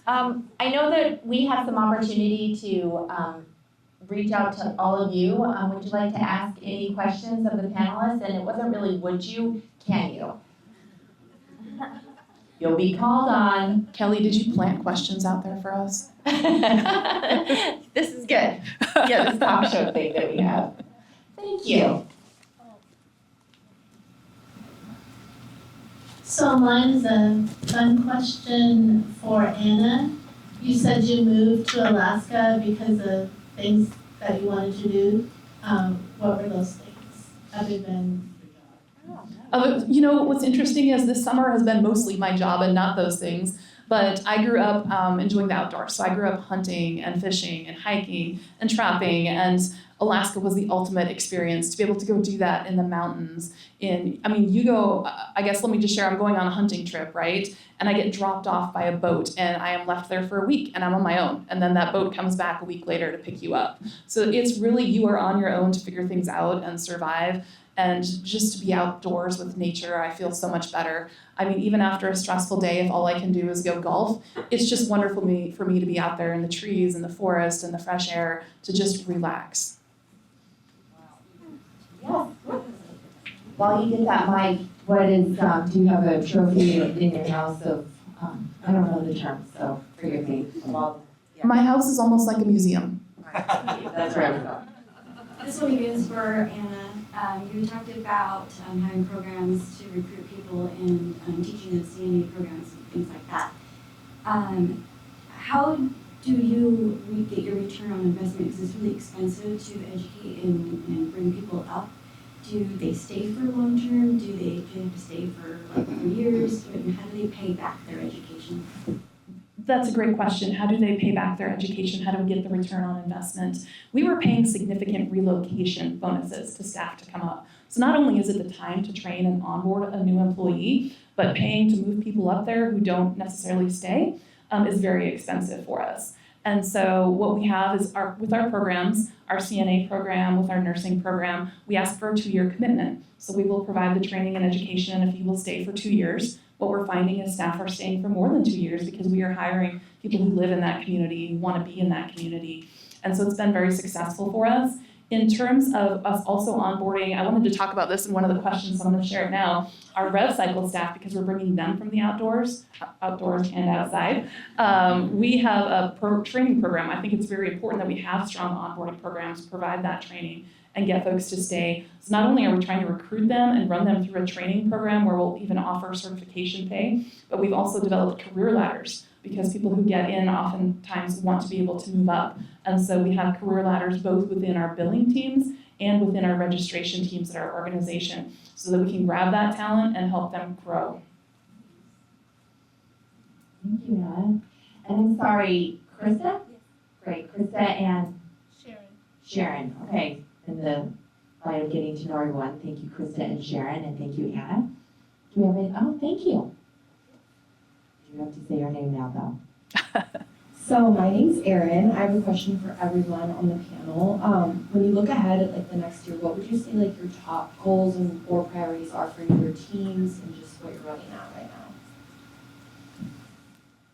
S5: I know that we have some opportunity to reach out to all of you. Would you like to ask any questions of the panelists? And it wasn't really would you, can you? You'll be called on.
S4: Kelly, did you plant questions out there for us?
S5: This is good. Yeah, this talk show thing that we have. Thank you.
S8: So mine is a fun question for Anna. You said you moved to Alaska because of things that you wanted to do. What were those things other than your job?
S4: You know, what's interesting is this summer has been mostly my job and not those things. But I grew up enjoying the outdoors. So I grew up hunting and fishing and hiking and trapping, and Alaska was the ultimate experience to be able to go do that in the mountains. You go, I guess let me just share, I'm going on a hunting trip, right? And I get dropped off by a boat and I am left there for a week and I'm on my own. And then that boat comes back a week later to pick you up. So it's really, you are on your own to figure things out and survive. And just to be outdoors with nature, I feel so much better. Even after a stressful day, if all I can do is go golf, it's just wonderful for me to be out there in the trees and the forest and the fresh air to just relax.
S5: Yes. While you get that mic, do you have a trophy in your house of, I don't know the term, so forgive me.
S4: My house is almost like a museum.
S5: That's right.
S9: This one is for Anna. You talked about having programs to recruit people and teaching them CNA programs and things like that. How do you get your return on investment? Because it's really expensive to educate and bring people up. Do they stay for long term? Do they have to stay for 4 years? How do they pay back their education?
S4: That's a great question. How do they pay back their education? How do we get the return on investment? We were paying significant relocation bonuses to staff to come up. So not only is it the time to train and onboard a new employee, but paying to move people up there who don't necessarily stay is very expensive for us. And so what we have is with our programs, our CNA program, with our nursing program, we ask for a 2-year commitment. So we will provide the training and education if you will stay for 2 years. What we're finding is staff are staying for more than 2 years because we are hiring people who live in that community, who want to be in that community. And so it's been very successful for us. In terms of us also onboarding, I wanted to talk about this in one of the questions, so I'm going to share it now. Our Rev Cycle staff, because we're bringing them from the outdoors and outside, we have a training program. I think it's very important that we have strong onboarding programs, provide that training, and get folks to stay. So not only are we trying to recruit them and run them through a training program where we'll even offer certification pay, but we've also developed career ladders because people who get in oftentimes want to be able to move up. And so we have career ladders both within our billing teams and within our registration teams at our organization so that we can grab that talent and help them grow.
S5: Thank you, Anna. And I'm sorry, Krista? Great, Krista and Sharon. Okay, in the light of getting to know everyone, thank you, Krista and Sharon, and thank you, Anna. Do we have any? Oh, thank you. You have to say your name now, though.
S10: So my name's Erin. I have a question for everyone on the panel. When you look ahead at like the next year, what would you say like your top goals and core priorities are for your teams and just what you're running at right now?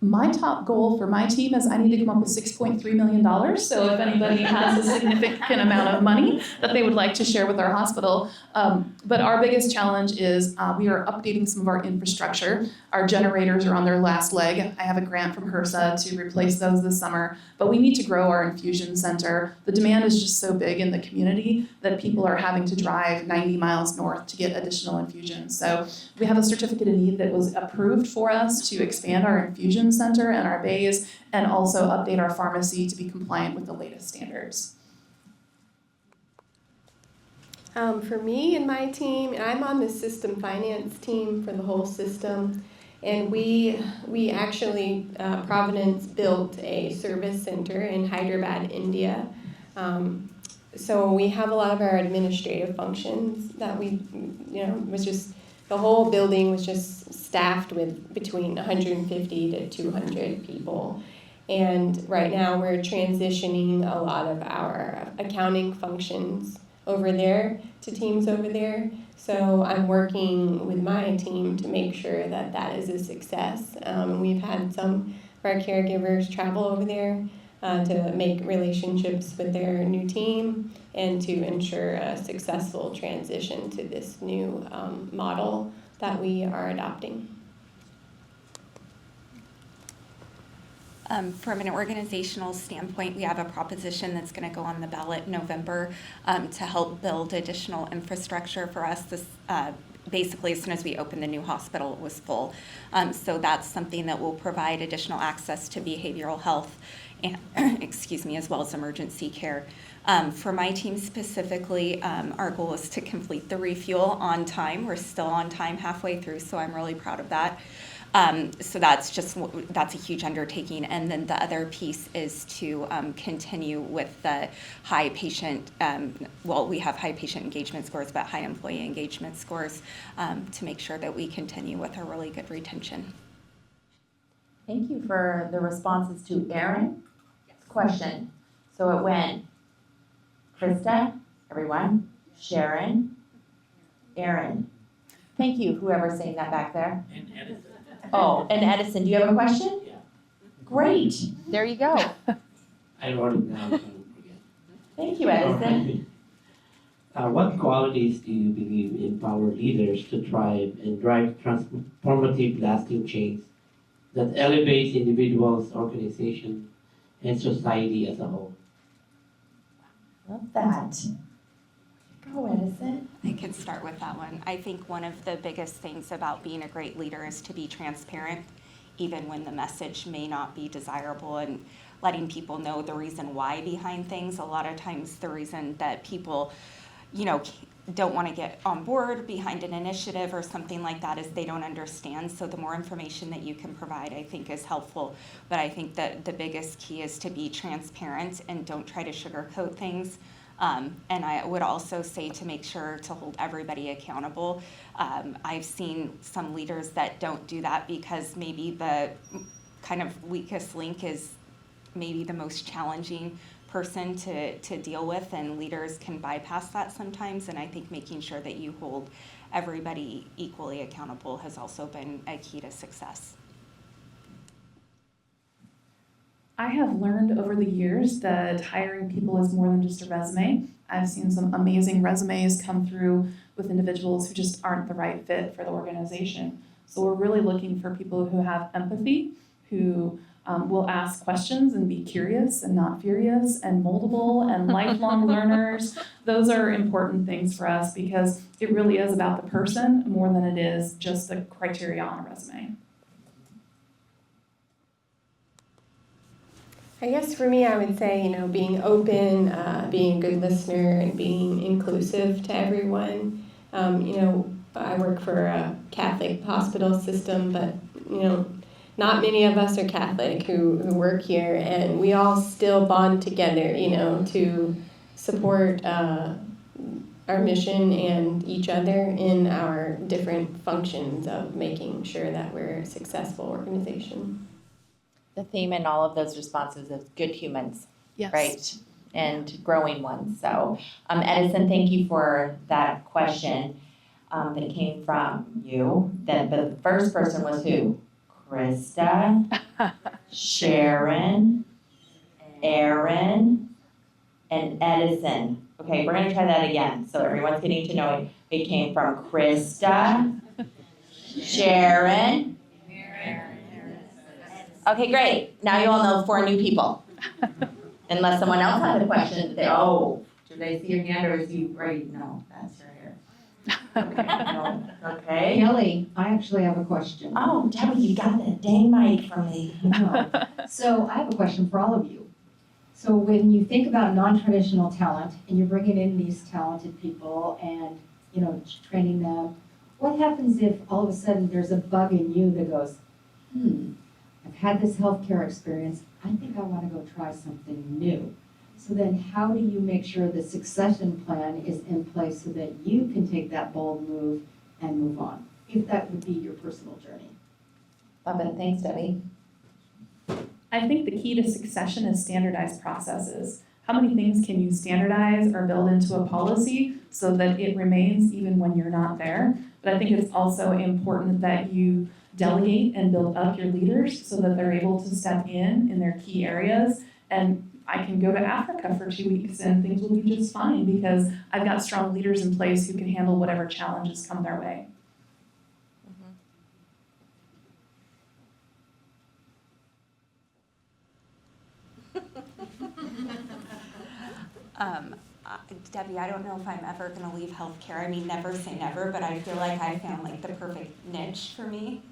S4: My top goal for my team is I need to come up with $6.3 million. So if anybody has a significant amount of money that they would like to share with our hospital. But our biggest challenge is we are updating some of our infrastructure. Our generators are on their last leg. I have a grant from HRSA to replace those this summer. But we need to grow our infusion center. The demand is just so big in the community that people are having to drive 90 miles north to get additional infusions. So we have a certificate of need that was approved for us to expand our infusion center and our bays and also update our pharmacy to be compliant with the latest standards.
S6: For me and my team, I'm on the system finance team for the whole system, and we actually, Providence built a service center in Hyderabad, India. So we have a lot of our administrative functions that was just, the whole building was just staffed with between 150 to 200 people. And right now we're transitioning a lot of our accounting functions over there to teams over there. So I'm working with my team to make sure that that is a success. We've had some of our caregivers travel over there to make relationships with their new team and to ensure a successful transition to this new model that we are adopting.
S7: From an organizational standpoint, we have a proposition that's going to go on the ballot in November to help build additional infrastructure for us. This basically, as soon as we opened the new hospital, it was full. So that's something that will provide additional access to behavioral health and, as well as emergency care. For my team specifically, our goal is to complete the refuel on time. We're still on time halfway through, so I'm really proud of that. So that's a huge undertaking. And then the other piece is to continue with the high patient, we have high patient engagement scores, but high employee engagement scores to make sure that we continue with a really good retention.
S5: Thank you for the responses to Erin's question. So it went Krista, everyone, Sharon, Erin. Thank you, whoever's saying that back there.
S11: And Edison.
S5: Oh, and Edison, do you have a question?
S11: Yeah.
S5: Great, there you go.
S11: I wrote it down so I don't forget.
S5: Thank you, Edison.
S11: What qualities do you believe empower leaders to thrive and drive transformative lasting change that elevates individuals, organizations, and society as a whole?
S5: Love that. Go, Edison.
S7: I could start with that one. I think one of the biggest things about being a great leader is to be transparent, even when the message may not be desirable, and letting people know the reason why behind things. A lot of times the reason that people, don't want to get on board behind an initiative or something like that is they don't understand. So the more information that you can provide, I think, is helpful. But I think that the biggest key is to be transparent and don't try to sugarcoat things. And I would also say to make sure to hold everybody accountable. I've seen some leaders that don't do that because maybe the kind of weakest link is maybe the most challenging person to deal with, and leaders can bypass that sometimes. And I think making sure that you hold everybody equally accountable has also been a key to success.
S4: I have learned over the years that hiring people is more than just a resume. I've seen some amazing resumes come through with individuals who just aren't the right fit for the organization. So we're really looking for people who have empathy, who will ask questions and be curious and not furious and moldable and lifelong learners. Those are important things for us because it really is about the person more than it is just the criteria on a resume.
S6: I guess for me, I would say, being open, being a good listener, and being inclusive to everyone. I work for a Catholic hospital system, but, not many of us are Catholic who work here, and we all still bond together, to support our mission and each other in our different functions of making sure that we're a successful organization.
S5: The theme in all of those responses is good humans,
S4: Yes.
S5: right? And growing ones. So, Edison, thank you for that question that came from you. The first person was who? Krista, Sharon, Aaron, and Edison. Okay, we're going to try that again so everyone's getting to know it. It came from Krista, Sharon. Okay, great. Now you all know 4 new people. Unless someone else has a question. Did I see your hand or is you right? No, that's right here. Okay, no. Okay.
S12: Kelly, I actually have a question.
S5: Oh, Debbie, you got the dang mic from me.
S12: So I have a question for all of you. So when you think about non-traditional talent and you're bringing in these talented people and, training them, what happens if all of a sudden there's a bug in you that goes, I've had this healthcare experience, I think I want to go try something new. So then how do you make sure the succession plan is in place so that you can take that bold move and move on, if that would be your personal journey?
S5: Love it. Thanks, Debbie.
S4: I think the key to succession is standardized processes. How many things can you standardize or build into a policy so that it remains even when you're not there? But I think it's also important that you delegate and build up your leaders so that they're able to step in their key areas. And I can go to Africa for 2 weeks and things will be just fine because I've got strong leaders in place who can handle whatever challenges come their way.
S7: Debbie, I don't know if I'm ever going to leave healthcare. I mean, never say never, but I feel like I found like the perfect niche for me.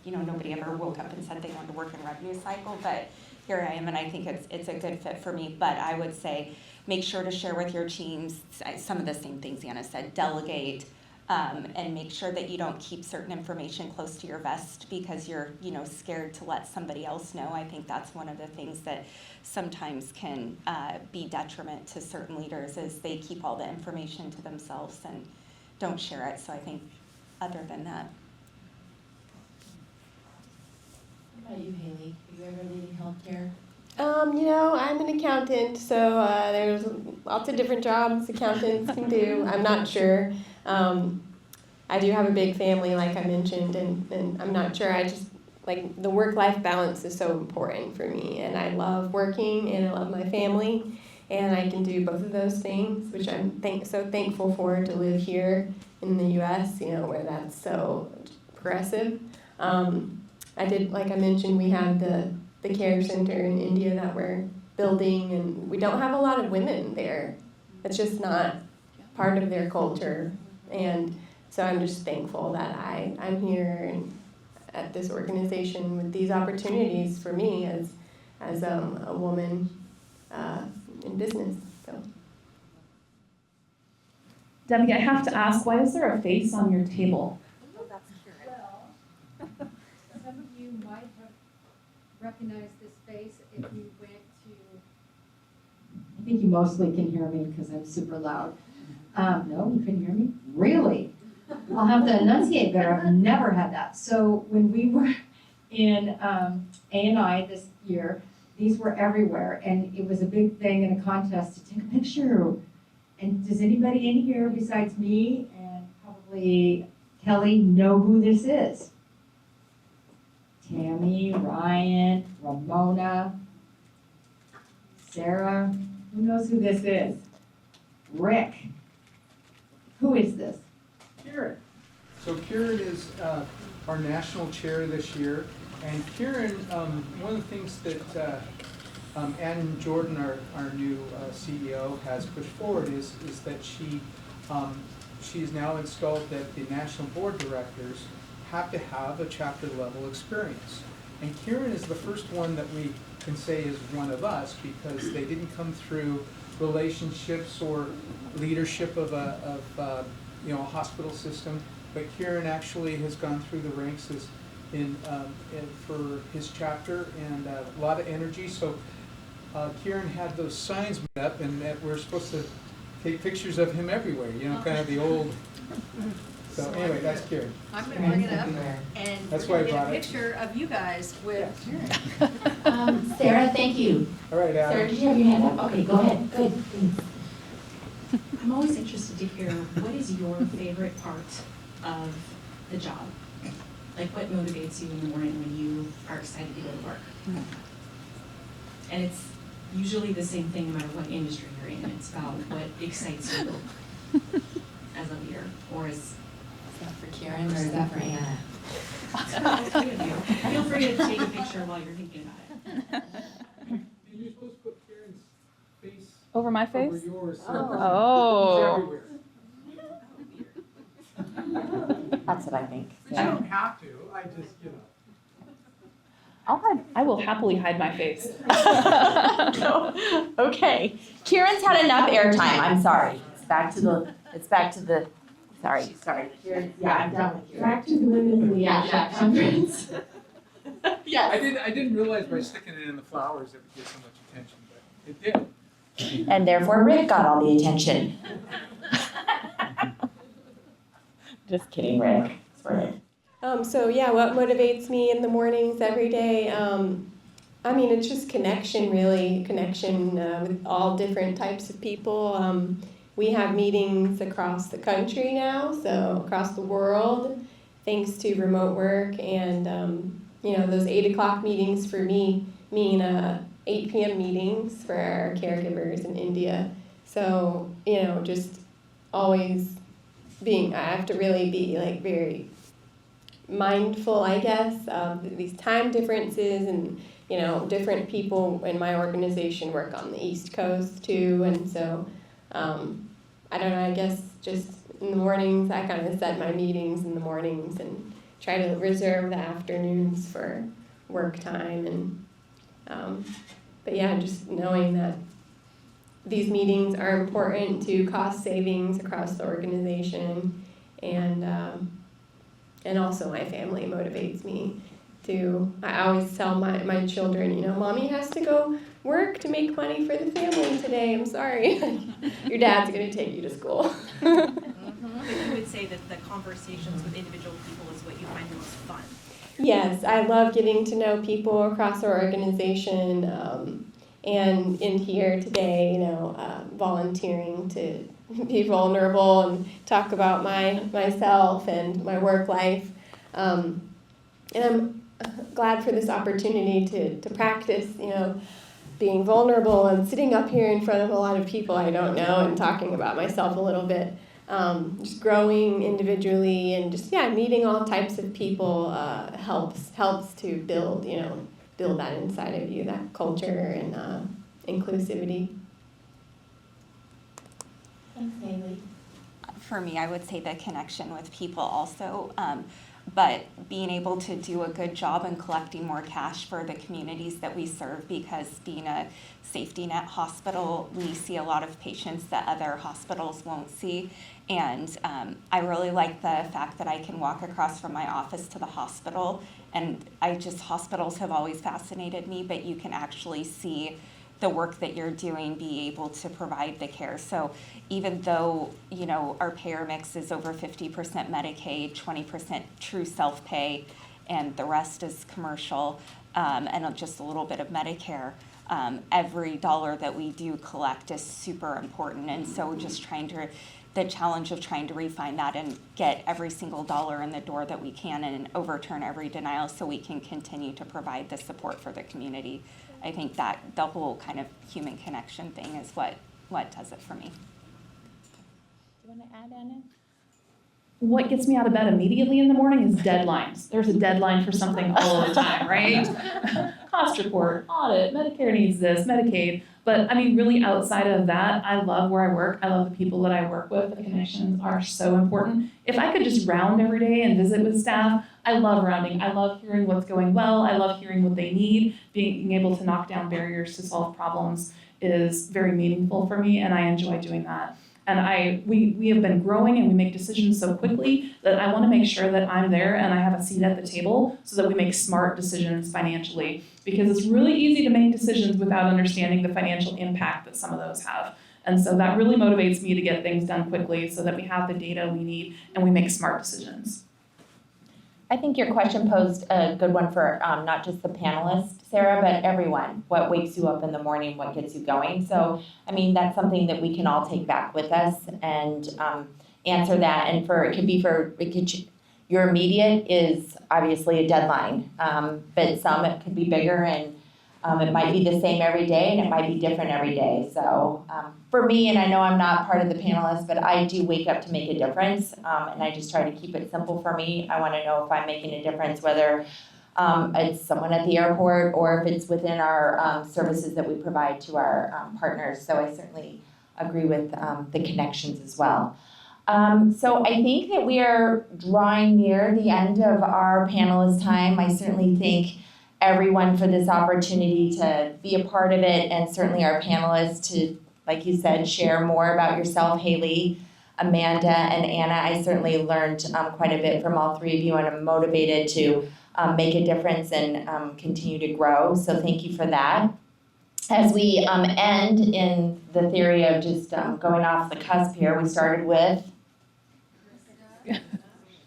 S7: Nobody ever woke up and said they wanted to work in revenue cycle, but here I am, and I think it's a good fit for me. But I would say make sure to share with your teams some of the same things Anna said. Delegate, and make sure that you don't keep certain information close to your vest because you're scared to let somebody else know. I think that's one of the things that sometimes can be detriment to certain leaders is they keep all the information to themselves and don't share it. So I think other than that.
S1: What about you, Hailey? Have you ever leading healthcare?
S6: I'm an accountant, so there's lots of different jobs accountants can do. I'm not sure. I do have a big family, like I mentioned, and I'm not sure. I just, the work-life balance is so important for me, and I love working, and I love my family, and I can do both of those things, which I'm so thankful for to live here in the U.S., where that's so progressive. I did, like I mentioned, we have the care center in India that we're building, and we don't have a lot of women there. It's just not part of their culture, and so I'm just thankful that I'm here and at this organization with these opportunities for me as a woman in business. So,
S4: Debbie, I have to ask, why is there a face on your table?
S13: Well, some of you might have recognized this face if you went to.
S12: I think you mostly can hear me because I'm super loud. No, you couldn't hear me? Really? I'll have to enunciate better. I've never had that. So when we were in A&I this year, these were everywhere, and it was a big thing in a contest to take a picture. And does anybody in here besides me and probably Kelly know who this is? Tammy, Ryan, Ramona, Sarah. Who knows who this is? Rick. Who is this?
S14: Kieran. So Kieran is our national chair this year. And Kieran, one of the things that Ann Jordan, our new CEO, has pushed forward is that she's now installed that the national board directors have to have a chapter level experience. And Kieran is the first one that we can say is one of us because they didn't come through relationships or leadership of a hospital system, but Kieran actually has gone through the ranks for his chapter and a lot of energy. So Kieran had those signs made up, and that we're supposed to take pictures of him everywhere. Kind of the old. So anyway, that's Kieran.
S3: I'm going to bring it up, and
S14: That's
S3: we're
S14: why I
S3: going to get
S14: brought
S3: a
S14: it.
S3: picture of you guys with Kieran.
S1: Sarah, thank you.
S14: All right, Adam.
S1: Sarah, did you have your hand up? Okay, go ahead. Good. Thanks.
S15: I'm always interested to hear, what is your favorite part of the job? Like, what motivates you in the morning when you are excited to go to work? And it's usually the same thing no matter what industry you're in. It's about what excites you as a leader, or as... Is
S1: that for Kieran or is that for Anna?
S15: Feel free to take a picture while you're thinking about it.
S14: You're supposed to put Kieran's face
S4: over my face?
S14: over yours.
S4: Oh.
S5: That's what I think.
S14: You don't have to. I just,
S4: I will happily hide my face.
S5: Okay. Kieran's had enough airtime. I'm sorry. It's back to the. Sorry.
S1: Kieran, yeah, I'm done with Kieran.
S6: Back to the women in the
S1: Yeah, conference.
S14: I didn't realize by sticking it in the flowers it would get so much attention, but it did.
S5: And therefore Rick got all the attention. Just kidding, Rick. Sorry.
S6: So yeah, what motivates me in the mornings every day? It's just connection, really. Connection with all different types of people. We have meetings across the country now, so across the world, thanks to remote work. And, those 8 o'clock meetings for me mean 8 p.m. meetings for our caregivers in India. So, just always I have to really be very mindful, I guess, of these time differences and, different people in my organization work on the East Coast too. And so, I don't know, I guess just in the mornings, I kind of set my meetings in the mornings and try to reserve the afternoons for work time. And, but yeah, just knowing that these meetings are important to cost savings across the organization, and also my family motivates me to. I always tell my children, Mommy has to go work to make money for the family today. I'm sorry, your dad's going to take you to school.
S3: But you would say that the conversations with individual people is what you find the most fun.
S6: Yes, I love getting to know people across our organization. And in here today, volunteering to be vulnerable and talk about myself and my work life. And I'm glad for this opportunity to practice, being vulnerable and sitting up here in front of a lot of people I don't know and talking about myself a little bit. Just growing individually and just, meeting all types of people helps to build that inside of you, that culture and inclusivity.
S1: Thanks, Hailey.
S7: For me, I would say the connection with people also. but being able to do a good job in collecting more cash for the communities that we serve, because being a safety net hospital, we see a lot of patients that other hospitals won't see. And I really like the fact that I can walk across from my office to the hospital, and hospitals have always fascinated me, but you can actually see the work that you're doing, be able to provide the care. So even though, our payer mix is over 50% Medicaid, 20% true self-pay, and the rest is commercial, and just a little bit of Medicare, every dollar that we do collect is super important. And so the challenge of trying to refine that and get every single dollar in the door that we can and overturn every denial so we can continue to provide the support for the community. I think that the whole kind of human connection thing is what does it for me.
S5: Do you want to add, Anna?
S4: What gets me out of bed immediately in the morning is deadlines. There's a deadline for something all of the time, right? Cost report, audit, Medicare needs this, Medicaid. But I mean, really outside of that, I love where I work. I love the people that I work with. The connections are so important. If I could just round every day and visit with staff, I love rounding. I love hearing what's going well. I love hearing what they need. Being able to knock down barriers to solve problems is very meaningful for me, and I enjoy doing that. And we have been growing, and we make decisions so quickly that I want to make sure that I'm there and I have a seat at the table so that we make smart decisions financially. Because it's really easy to make decisions without understanding the financial impact that some of those have. And so that really motivates me to get things done quickly so that we have the data we need and we make smart decisions.
S5: I think your question posed a good one for not just the panelists, Sarah, but everyone. What wakes you up in the morning? What gets you going? So, I mean, that's something that we can all take back with us and answer that. And your immediate is obviously a deadline, but some it could be bigger, and it might be the same every day, and it might be different every day. So for me, and I know I'm not part of the panelists, but I do wake up to make a difference, and I just try to keep it simple for me. I want to know if I'm making a difference, whether it's someone at the airport or if it's within our services that we provide to our partners. So I certainly agree with the connections as well. So I think that we are drawing near the end of our panelist time. I certainly thank everyone for this opportunity to be a part of it, and certainly our panelists to, like you said, share more about yourself, Hailey, Amanda, and Anna. I certainly learned quite a bit from all three of you, and I'm motivated to make a difference and continue to grow. So thank you for that. As we end in the theory of just going off the cusp here, we started with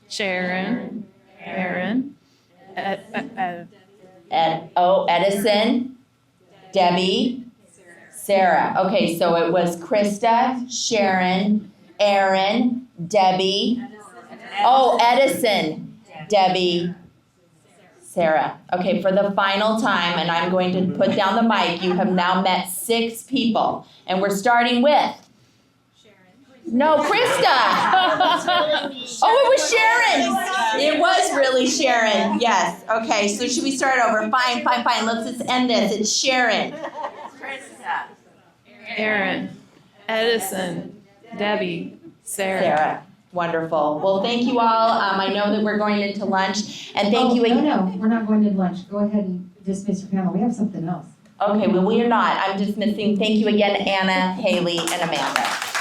S4: Sharon, Aaron,
S5: Edison, Debbie, Sarah. Okay, so it was Krista, Sharon, Aaron, Debbie. Oh, Edison, Debbie, Sarah. Okay, for the final time, and I'm going to put down the mic, you have now met 6 people. And we're starting with? No, Krista. Oh, it was Sharon. It was really Sharon. Yes. Okay, so should we start over? Fine. Let's just end this. It's Sharon. Krista.
S4: Aaron, Edison, Debbie, Sarah.
S5: Wonderful. Well, thank you all. I know that we're going into lunch, and thank you again.
S12: No, we're not going to lunch. Go ahead and dismiss your panel. We have something else.
S5: Okay, well, we are not. I'm dismissing. Thank you again, Anna, Hailey, and Amanda.